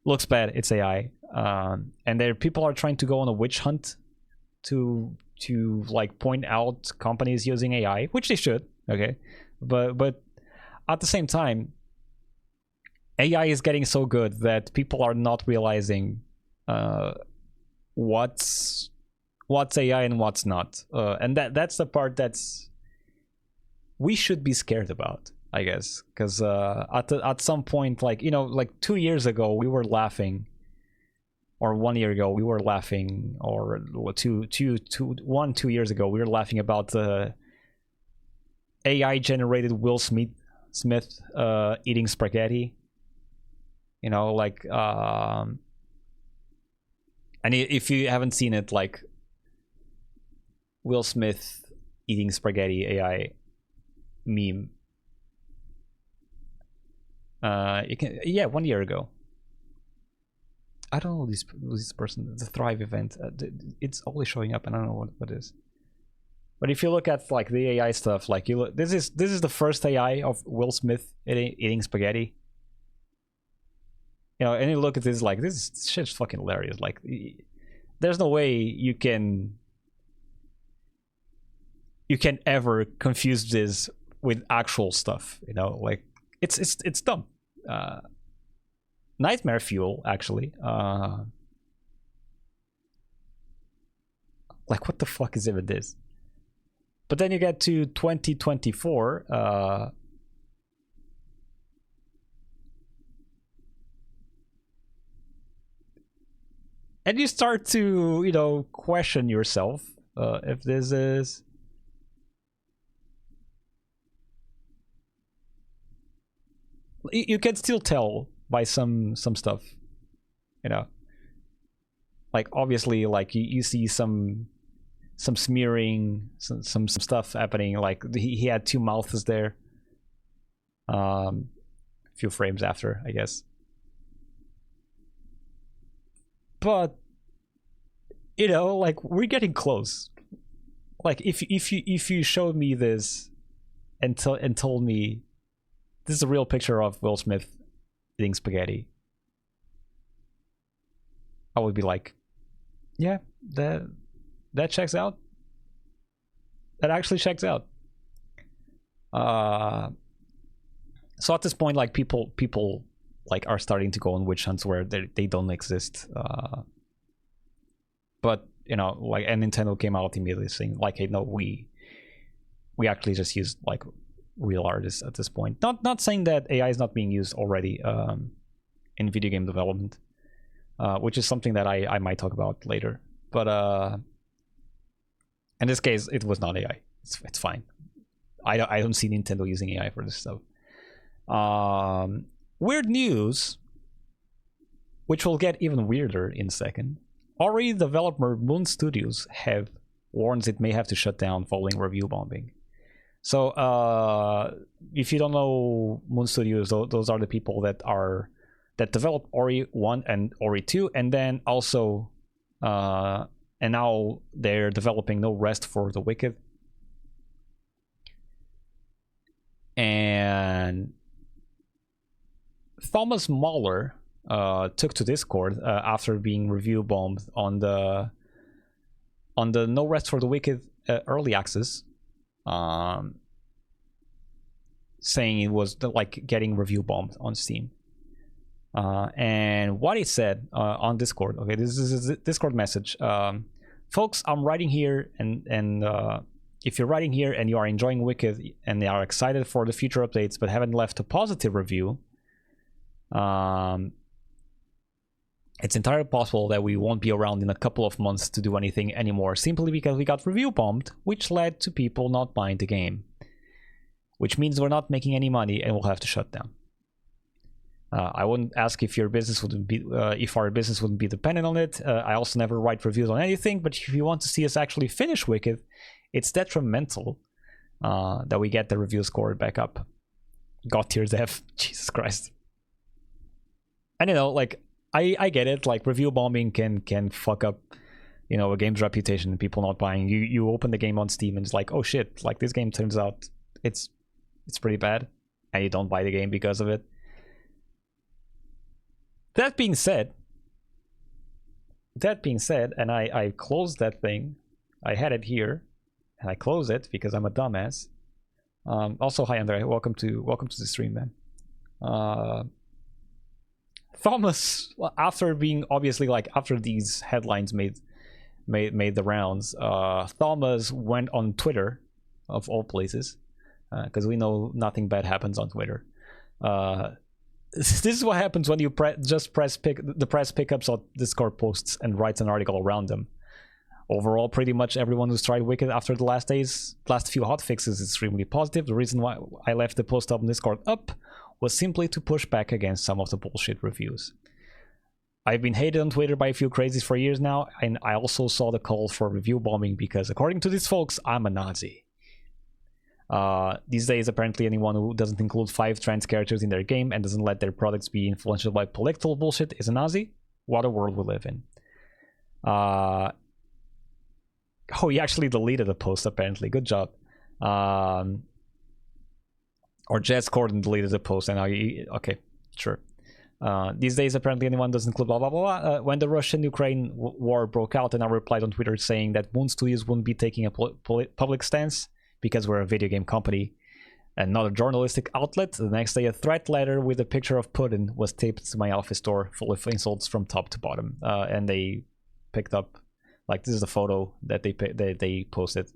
Looks bad, it's AI. And there people are trying to go on a witch hunt to like point out companies using AI, which they should, okay? But at the same time, AI is getting so good that people are not realizing what's AI and what's not. And that's the part that's we should be scared about, I guess, because at some point, like, you know, like 2 years ago we were laughing, or 1 year ago we were laughing, or 2 years ago we were laughing about the AI generated Will Smith eating spaghetti, you know, like and if you haven't seen it, like Will Smith eating spaghetti AI meme, you can, yeah, 1 year ago. I don't know this person, the Thrive event. It's always showing up, and I don't know what it is. But if you look at like the AI stuff, like you look, this is the first AI of Will Smith eating spaghetti. You know, and you look at this, like, this shit's fucking hilarious. Like, there's no way you can ever confuse this with actual stuff, you know, like it's dumb. Nightmare Fuel, actually. Like, what the fuck is even this? But then you get to 2024. And you start to, you know, question yourself if this is... You can still tell by some stuff, you know. Like, obviously, like, you see some smearing, some stuff happening. Like, he had two mouths there. A few frames after, I guess. But, you know, like, we're getting close. Like, if you showed me this and told me this is a real picture of Will Smith eating spaghetti, I would be like, yeah, that checks out. That actually checks out. So at this point, like, people like are starting to go on witch hunts where they don't exist. But, you know, like, and Nintendo came out immediately saying, like, hey, no, we actually just use, like, real artists at this point. Not saying that AI is not being used already in video game development, which is something that I might talk about later. But in this case, it was not AI. It's fine. I don't see Nintendo using AI for this stuff. Weird news, which will get even weirder in a second. Already, developer Moon Studios have warned it may have to shut down following review bombing. So, if you don't know Moon Studios, those are the people that developed Ori 1 and Ori 2, and then also, and now they're developing No Rest for the Wicked. And Thomas Mahler took to Discord after being review bombed on the No Rest for the Wicked early access, saying it was like getting review bombed on Steam. And what he said on Discord, okay, this is a Discord message. Folks, I'm writing here, and if you're writing here and you are enjoying Wicked and they are excited for the future updates but haven't left a positive review, it's entirely possible that we won't be around in a couple of months to do anything anymore, simply because we got review bombed, which led to people not buying the game. Which means we're not making any money and we'll have to shut down. I wouldn't ask if your business wouldn't be, if our business wouldn't be dependent on it. I also never write reviews on anything, but if you want to see us actually finish Wicked, it's detrimental that we get the review score back up. God tier dev, Jesus Christ. And you know, like, I get it. Like, review bombing can fuck up, you know, a game's reputation and people not buying. You open the game on Steam and it's like, oh shit, like, this game turns out it's pretty bad, and you don't buy the game because of it. That being said, and I closed that thing. I had it here, and I closed it because I'm a dumbass. Also, hi Andre, welcome to the stream, man. Thomas, after being obviously, like, after these headlines made the rounds, Thomas went on Twitter, of all places, because we know nothing bad happens on Twitter. This is what happens when you the press pickups on Discord posts and writes an article around them. Overall, pretty much everyone who's tried Wicked after the last few hotfixes is extremely positive. The reason why I left the post on Discord up was simply to push back against some of the bullshit reviews. I've been hated on Twitter by a few crazies for years now, and I also saw the calls for review bombing because, according to these folks, I'm a Nazi. These days, apparently anyone who doesn't include 5 trans characters in their game and doesn't let their products be influenced by political bullshit is a Nazi. What a world we live in. Oh, he actually deleted the post, apparently. Good job. Or Jets Corden deleted the post, and now okay, sure. These days, apparently anyone doesn't include blah blah blah. When the Russian-Ukraine war broke out, and I replied on Twitter saying that Moon Studios wouldn't be taking a public stance because we're a video game company. Another journalistic outlet. The next day, a threat letter with a picture of Putin was taped to my office door, full of insults from top to bottom. And they picked up, like, this is the photo that they posted.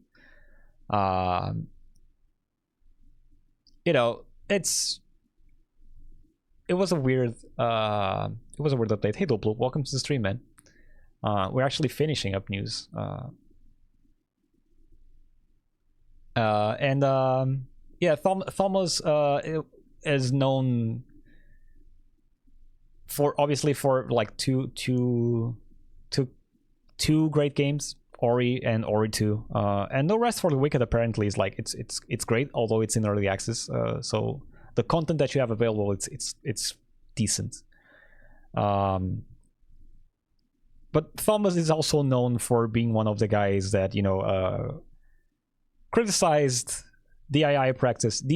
You know, it was a weird update. Hey Doplo, welcome to the stream, man. We're actually finishing up news. Yeah, Thomas is known for, obviously, for like two great games, Ori and Ori 2, and No Rest for the Wicked apparently is like it's great, although it's in early access. So the content that you have available, it's decent. But Thomas is also known for being one of the guys that, you know, criticized DEI practices, and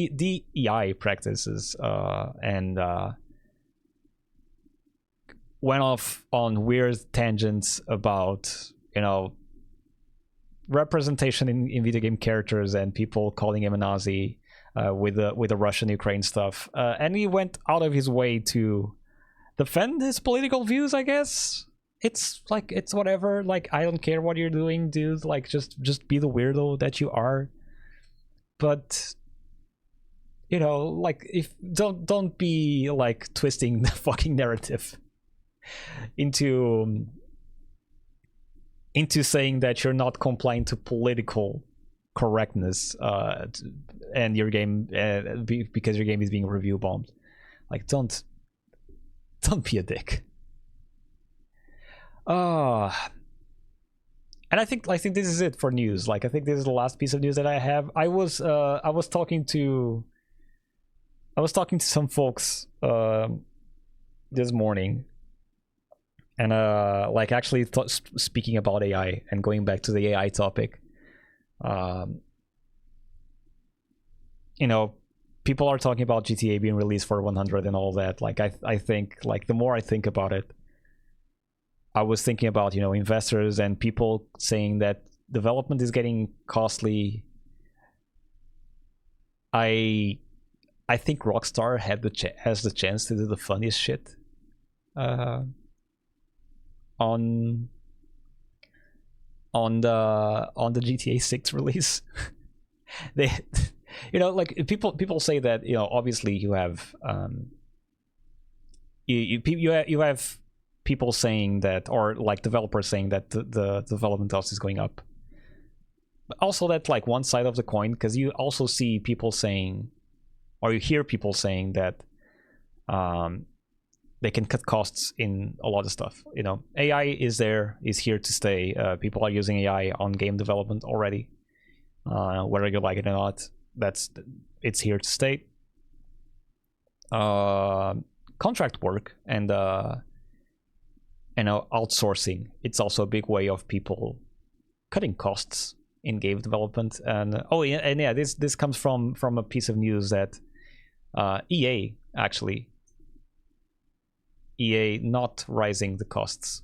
went off on weird tangents about, you know, representation in video game characters and people calling him a Nazi with the Russian-Ukraine stuff, and he went out of his way to defend his political views, I guess. It's like, it's whatever, like, I don't care what you're doing, dude, like, just be the weirdo that you are. But, you know, like, if don't be like twisting the fucking narrative into saying that you're not complying to political correctness, and your game, because your game is being review bombed. Like, don't be a dick. And I think this is it for news. Like, I think this is the last piece of news that I have. I was talking to some folks this morning, and like, actually speaking about AI and going back to the AI topic. You know, people are talking about GTA being released for 100 and all that. Like, I think, like, the more I think about it, I was thinking about, you know, investors and people saying that development is getting costly. I think Rockstar has the chance to do the funniest shit on the GTA 6 release. They, you know, like, people say that, you know, obviously you have you have people saying that, or like developers saying that the development cost is going up, but also that, like, one side of the coin, because you also see people saying, or you hear people saying that they can cut costs in a lot of stuff. You know, AI is here to stay. People are using AI on game development already, whether you like it or not. It's here to stay. Contract work and you know, outsourcing, it's also a big way of people cutting costs in game development. And this comes from a piece of news that EA not rising the costs.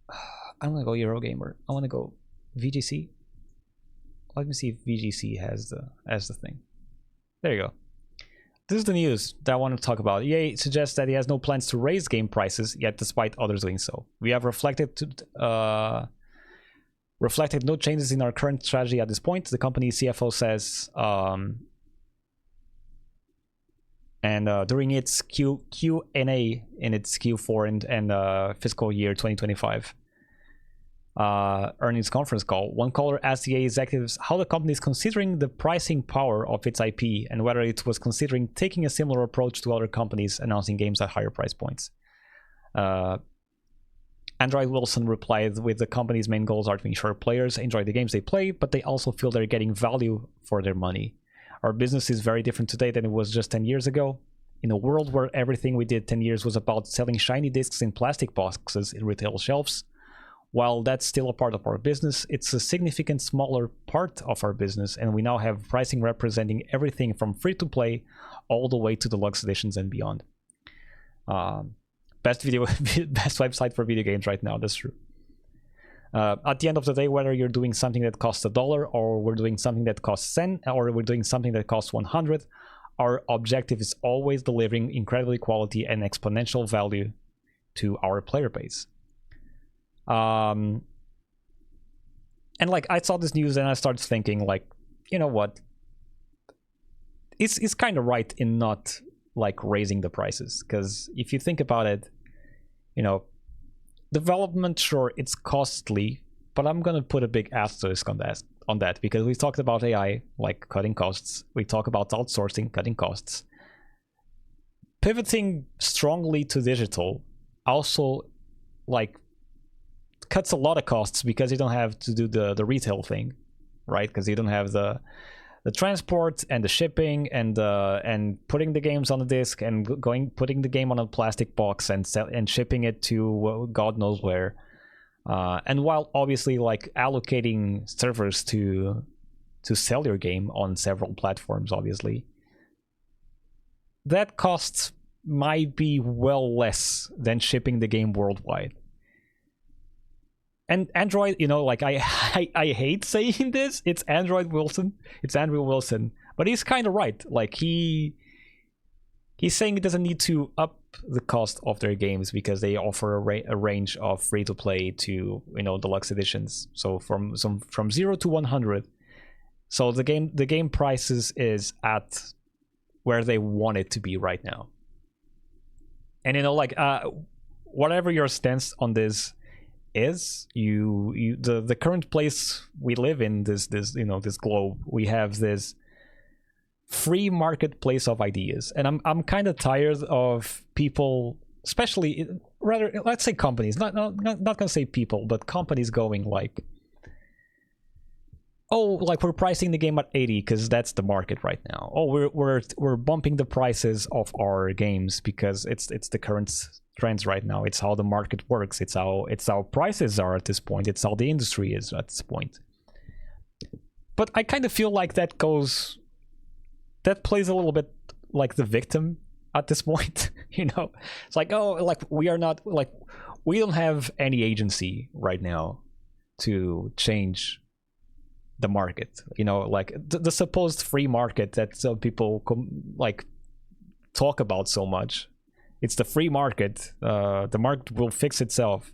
I don't want to go Eurogamer. I want to go VGC. Let me see if VGC has the thing. There you go. This is the news that I want to talk about. EA suggests that he has no plans to raise game prices yet, despite others doing so. We have reflected no changes in our current strategy at this point, the company's CFO says, and during its Q&A in its Q4 and fiscal year 2025 earnings conference call, one caller asked EA executives how the company is considering the pricing power of its IP and whether it was considering taking a similar approach to other companies announcing games at higher price points. Andrew Wilson replied, with the company's main goals are to ensure players enjoy the games they play, but they also feel they're getting value for their money. Our business is very different today than it was just 10 years ago. In a world where everything we did 10 years was about selling shiny discs in plastic boxes in retail shelves, while that's still a part of our business, it's a significant smaller part of our business, and we now have pricing representing everything from free-to-play all the way to deluxe editions and beyond. Best website for video games right now, that's true. At the end of the day, whether you're doing something that costs $1 or we're doing something that costs 10 or we're doing something that costs 100, our objective is always delivering incredibly quality and exponential value to our player base. And like I saw this news and I started thinking like, you know what? It's kind of right in not like raising the prices, because if you think about it, you know, development, sure, it's costly, but I'm gonna put a big asterisk on that because we talked about AI like cutting costs. We talk about outsourcing, cutting costs. Pivoting strongly to digital also like cuts a lot of costs because you don't have to do the retail thing, right? Because you don't have the transport and the shipping and putting the games on the disc and putting the game on a plastic box and shipping it to God knows where. And while obviously like allocating servers to sell your game on several platforms, obviously, that cost might be well less than shipping the game worldwide. And Android, you know, like I hate saying this. It's Android Wilson. It's Andrew Wilson, but he's kind of right. Like he's saying it doesn't need to up the cost of their games because they offer a range of free to play to, you know, deluxe editions. So from 0 to 100. So the game prices is at where they want it to be right now. And you know, like whatever your stance on this is, the current place we live in, this you know, this globe, we have this free marketplace of ideas, and I'm kind of tired of people, especially rather let's say companies, not gonna say people, but companies going like, oh, like we're pricing the game at 80 because that's the market right now. Oh, we're bumping the prices of our games because it's the current trends right now. It's how the market works. It's how prices are at this point. It's how the industry is at this point. But I kind of feel like that plays a little bit like the victim at this point. You know, it's like, oh, like we don't have any agency right now to change the market. You know, like the supposed free market that some people like talk about so much. It's the free market. The market will fix itself.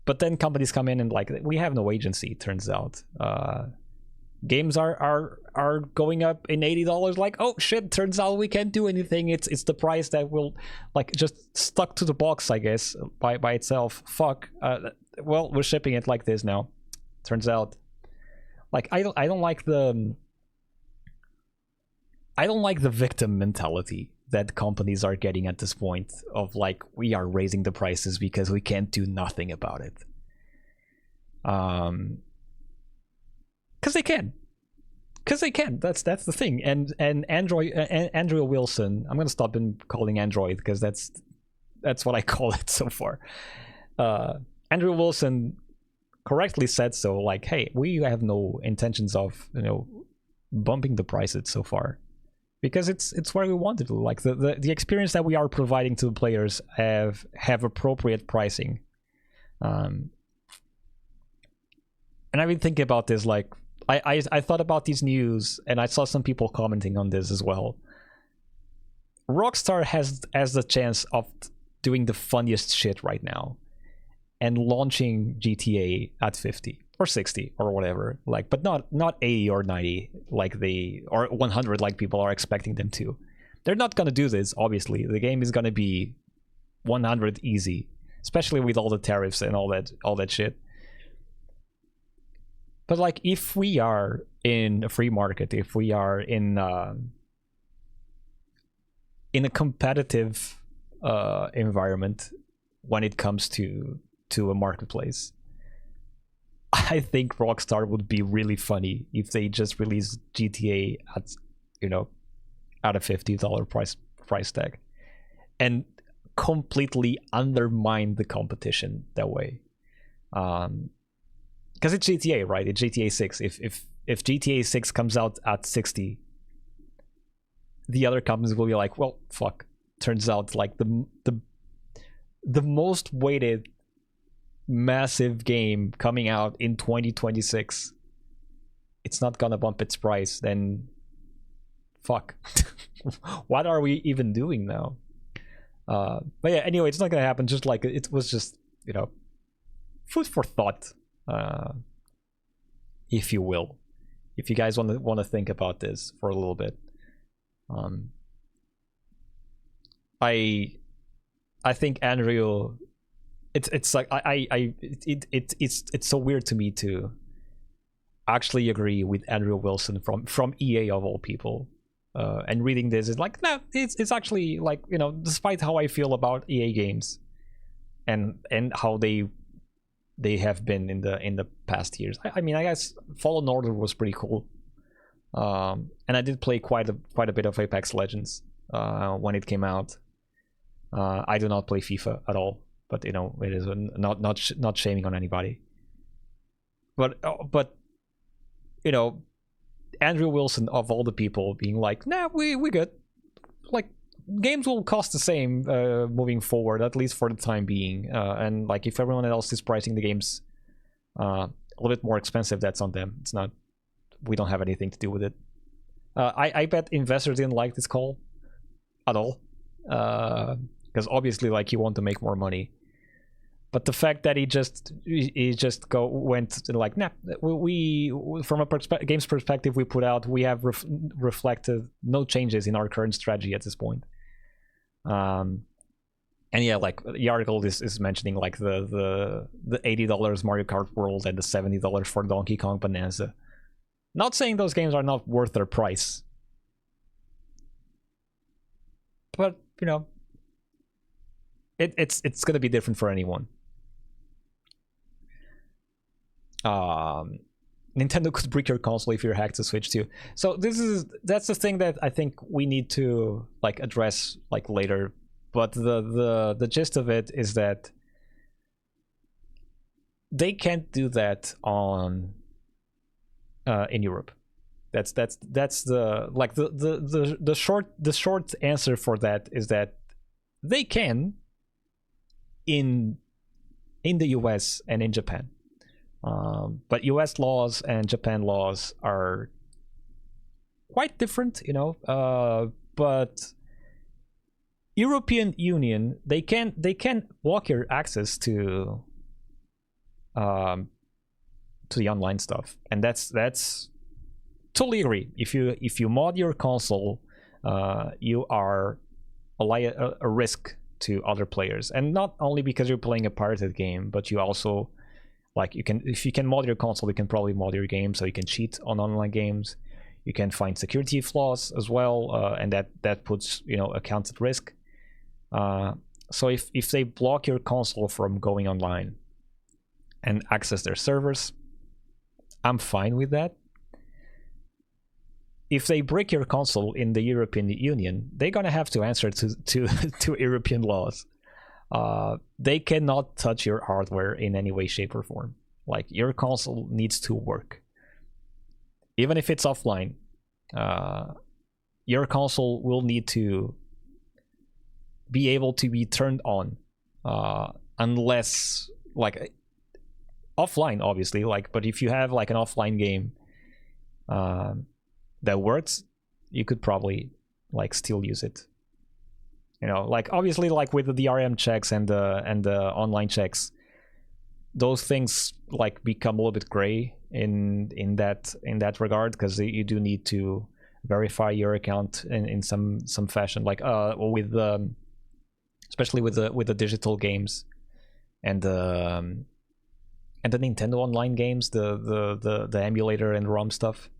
But then companies come in and like, we have no agency. Turns out, games are going up in $80. Like, oh shit! Turns out we can't do anything. It's the price that will like just stuck to the box, I guess, by itself. Fuck. Well, we're shipping it like this now. Turns out, like I don't like the victim mentality that companies are getting at this point of like, we are raising the prices because we can't do nothing about it. Because they can. That's the thing. And Andrew Wilson, I'm gonna stop calling Android because that's what I call it so far. Andrew Wilson correctly said so. Like, hey, we have no intentions of, you know, bumping the prices so far, because it's where we wanted to. Like the experience that we are providing to the players have appropriate pricing. And I've been thinking about this. Like I thought about these news, and I saw some people commenting on this as well. Rockstar has the chance of doing the funniest shit right now and launching GTA at 50 or 60 or whatever, like, but not 80 or 90 like or 100 like people are expecting them to. They're not gonna do this, obviously. The game is gonna be 100 easy, especially with all the tariffs and all that shit. But like, if we are in a free market, if we are in a competitive environment when it comes to a marketplace, I think Rockstar would be really funny if they just released GTA at, you know, at a $50 price tag and completely undermine the competition that way. Because it's GTA, right? It's GTA 6. If GTA 6 comes out at 60, the other companies will be like, well, fuck. Turns out like the most weighted massive game coming out in 2026, it's not gonna bump its price, then fuck. What are we even doing now? But yeah, anyway, it's not gonna happen. Just like it was just, you know, food for thought, if you will. If you guys want to think about this for a little bit. I think Andrew, it's like it's so weird to me to actually agree with Andrew Wilson from EA of all people. And reading this is like, no, it's actually like, you know, despite how I feel about EA games and how they have been in the past years. I mean, I guess Fallen Order was pretty cool, and I did play quite a bit of Apex Legends when it came out. I do not play FIFA at all, but you know, it is not shaming on anybody. But you know, Andrew Wilson of all the people being like, nah, we good. Like, games will cost the same moving forward, at least for the time being. And like, if everyone else is pricing the games a little bit more expensive, that's on them. It's not. We don't have anything to do with it. I bet investors didn't like this call at all, because obviously, like, you want to make more money. But the fact that he just went like, nah, we from a game's perspective, we put out, we have reflected no changes in our current strategy at this point. And yeah, like the article is mentioning like the $80 Mario Kart World and the $70 for Donkey Kong Bonanza. Not saying those games are not worth their price, but you know, it's gonna be different for anyone. Nintendo could brick your console if you're hacked to Switch too. So that's the thing that I think we need to like address like later. But the gist of it is that they can't do that on in Europe. That's the like the short answer for that is that they can in the US and in Japan. But US laws and Japan laws are quite different, you know. But European Union, they can block your access to the online stuff, and that's totally agree. If you mod your console, you are a risk to other players, and not only because you're playing a pirated game, but you also, like, if you can mod your console, you can probably mod your game, so you can cheat on online games. You can find security flaws as well, and that puts, you know, accounts at risk. So if they block your console from going online and access their servers, I'm fine with that. If they break your console in the European Union, they're gonna have to answer to European laws. They cannot touch your hardware in any way, shape, or form. Like, your console needs to work. Even if it's offline, your console will need to be able to be turned on, unless, like, offline, obviously, like, but if you have like an offline game that works, you could probably like still use it. You know, like, obviously, like with the DRM checks and the online checks, those things like become a little bit gray in that regard, because you do need to verify your account in some fashion, like with especially with the digital games and the Nintendo Online games, the emulator and ROM stuff.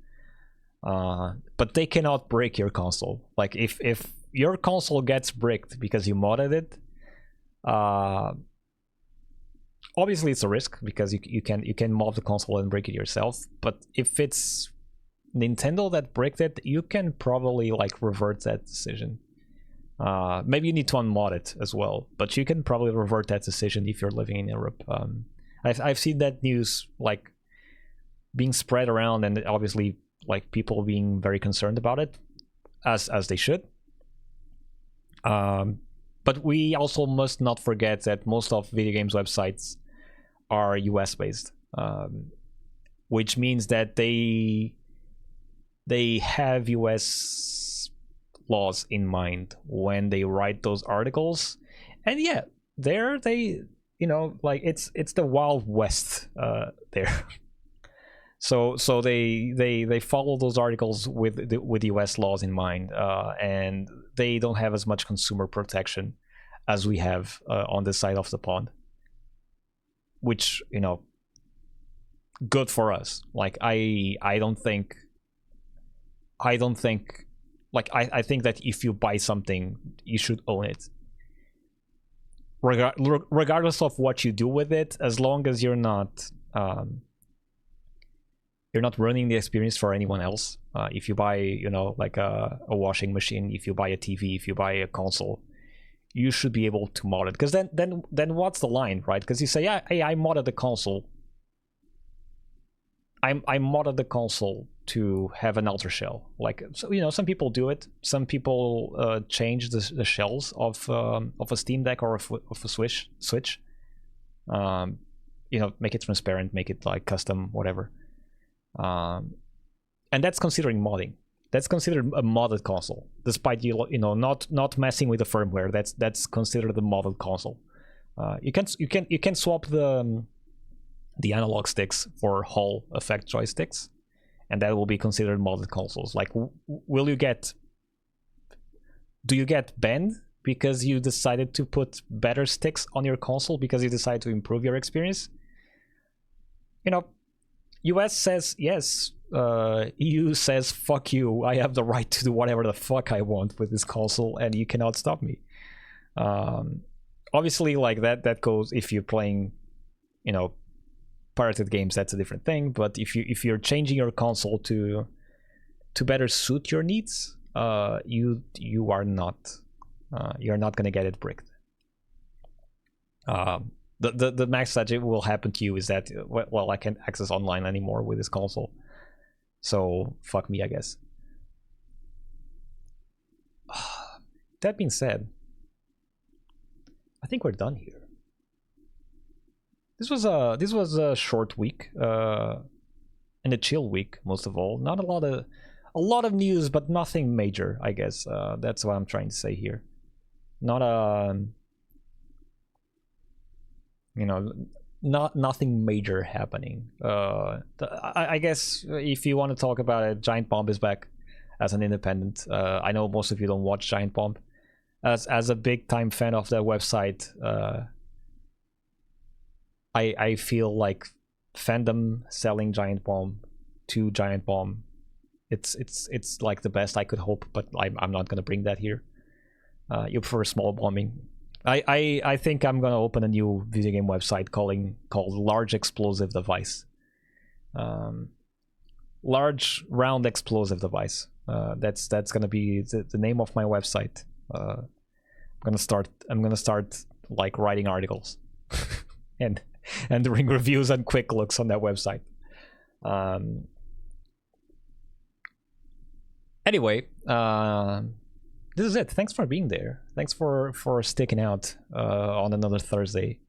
But they cannot break your console. Like, if your console gets bricked because you modded it, obviously it's a risk, because you can mod the console and break it yourself. But if it's Nintendo that bricked it, you can probably like revert that decision. Maybe you need to unmod it as well, but you can probably revert that decision if you're living in Europe. I've seen that news like being spread around, and obviously like people being very concerned about it, as they should. But we also must not forget that most of video games websites are US based, which means that they have US laws in mind when they write those articles. And yeah, they like it's the Wild West there. So they follow those articles with US laws in mind, and they don't have as much consumer protection as we have on this side of the pond, which good for us. Like I think like I think that if you buy something, you should own it, regardless of what you do with it, as long as you're not ruining the experience for anyone else. If you buy like a washing machine, if you buy a TV, if you buy a console, you should be able to mod it, because then what's the line, right? Because you say, yeah, hey, I modded the console, I modded the console to have an outer shell. Like, so, some people do it. Some people change the shells of a Steam Deck or of a Switch. Make it transparent, make it like custom, whatever. And that's considering modding. That's considered a modded console, despite not messing with the firmware. That's considered a modded console. You can swap the analog sticks for Hall effect joysticks, and that will be considered modded consoles. Like, do you get banned because you decided to put better sticks on your console because you decided to improve your experience? US says yes, EU says fuck you, I have the right to do whatever the fuck I want with this console, and you cannot stop me. Obviously, like that goes if you're playing pirated games, that's a different thing. But if you're changing your console to better suit your needs, you are not you're not gonna get it bricked. The max that it will happen to you is that, well, I can't access online anymore with this console, so fuck me, I guess. That being said, I think we're done here. This was a short week, and a chill week, most of all. Not a lot of news, but nothing major, I guess. That's what I'm trying to say here. Not nothing major happening. I guess if you want to talk about it, Giant Bomb is back as an independent. I know most of you don't watch Giant Bomb. As a big time fan of that website, I feel like fandom selling Giant Bomb to Giant Bomb, it's like the best I could hope, but I'm not gonna bring that here. You prefer small bombing. I think I'm gonna open a new video game website called Large Explosive Device. Large round explosive device. That's gonna be the name of my website. I'm gonna start like writing articles and doing reviews and quick looks on that website. Anyway, this is it. Thanks for being there. Thanks for sticking out on another Thursday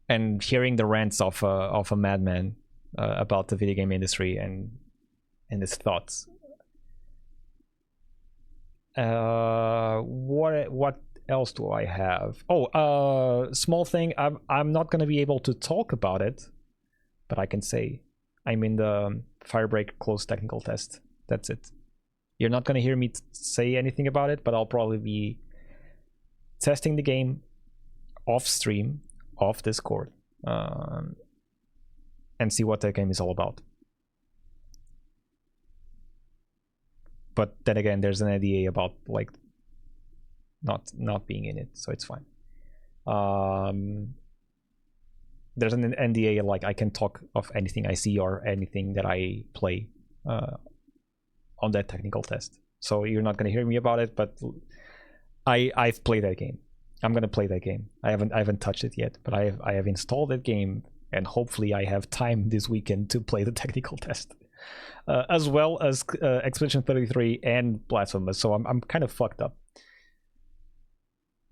and hearing the rants of a madman about the video game industry and his thoughts. What else do I have? Oh, small thing. I'm not gonna be able to talk about it, but I can say I'm in the Firebreak closed technical test. That's it. You're not gonna hear me say anything about it, but I'll probably be testing the game off stream, off Discord, and see what that game is all about. But then again, there's an NDA about like not being in it, so it's fine. There's an NDA, like I can talk of anything I see or anything that I play on that technical test. So you're not gonna hear me about it, but I've played that game. I'm gonna play that game. I haven't touched it yet, but I have installed that game, and hopefully I have time this weekend to play the technical test, as well as Expedition 33 and Blasphemous. So I'm kind of fucked up.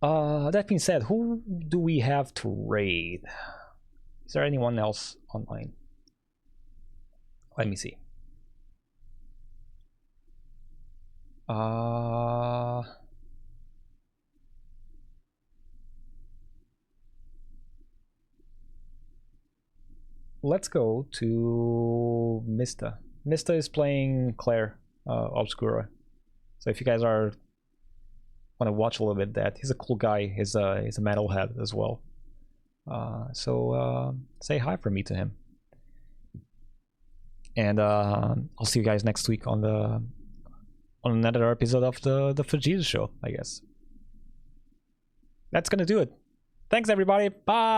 That being said, who do we have to raid? Is there anyone else online? Let me see. Let's go to Mista. Mista is playing Claire Obscura. So if you guys want to watch a little bit of that, he's a cool guy. He's a metalhead as well. So say hi from me to him. And I'll see you guys next week on another episode of the Fgeitas show, I guess. That's gonna do it. Thanks everybody. Bye.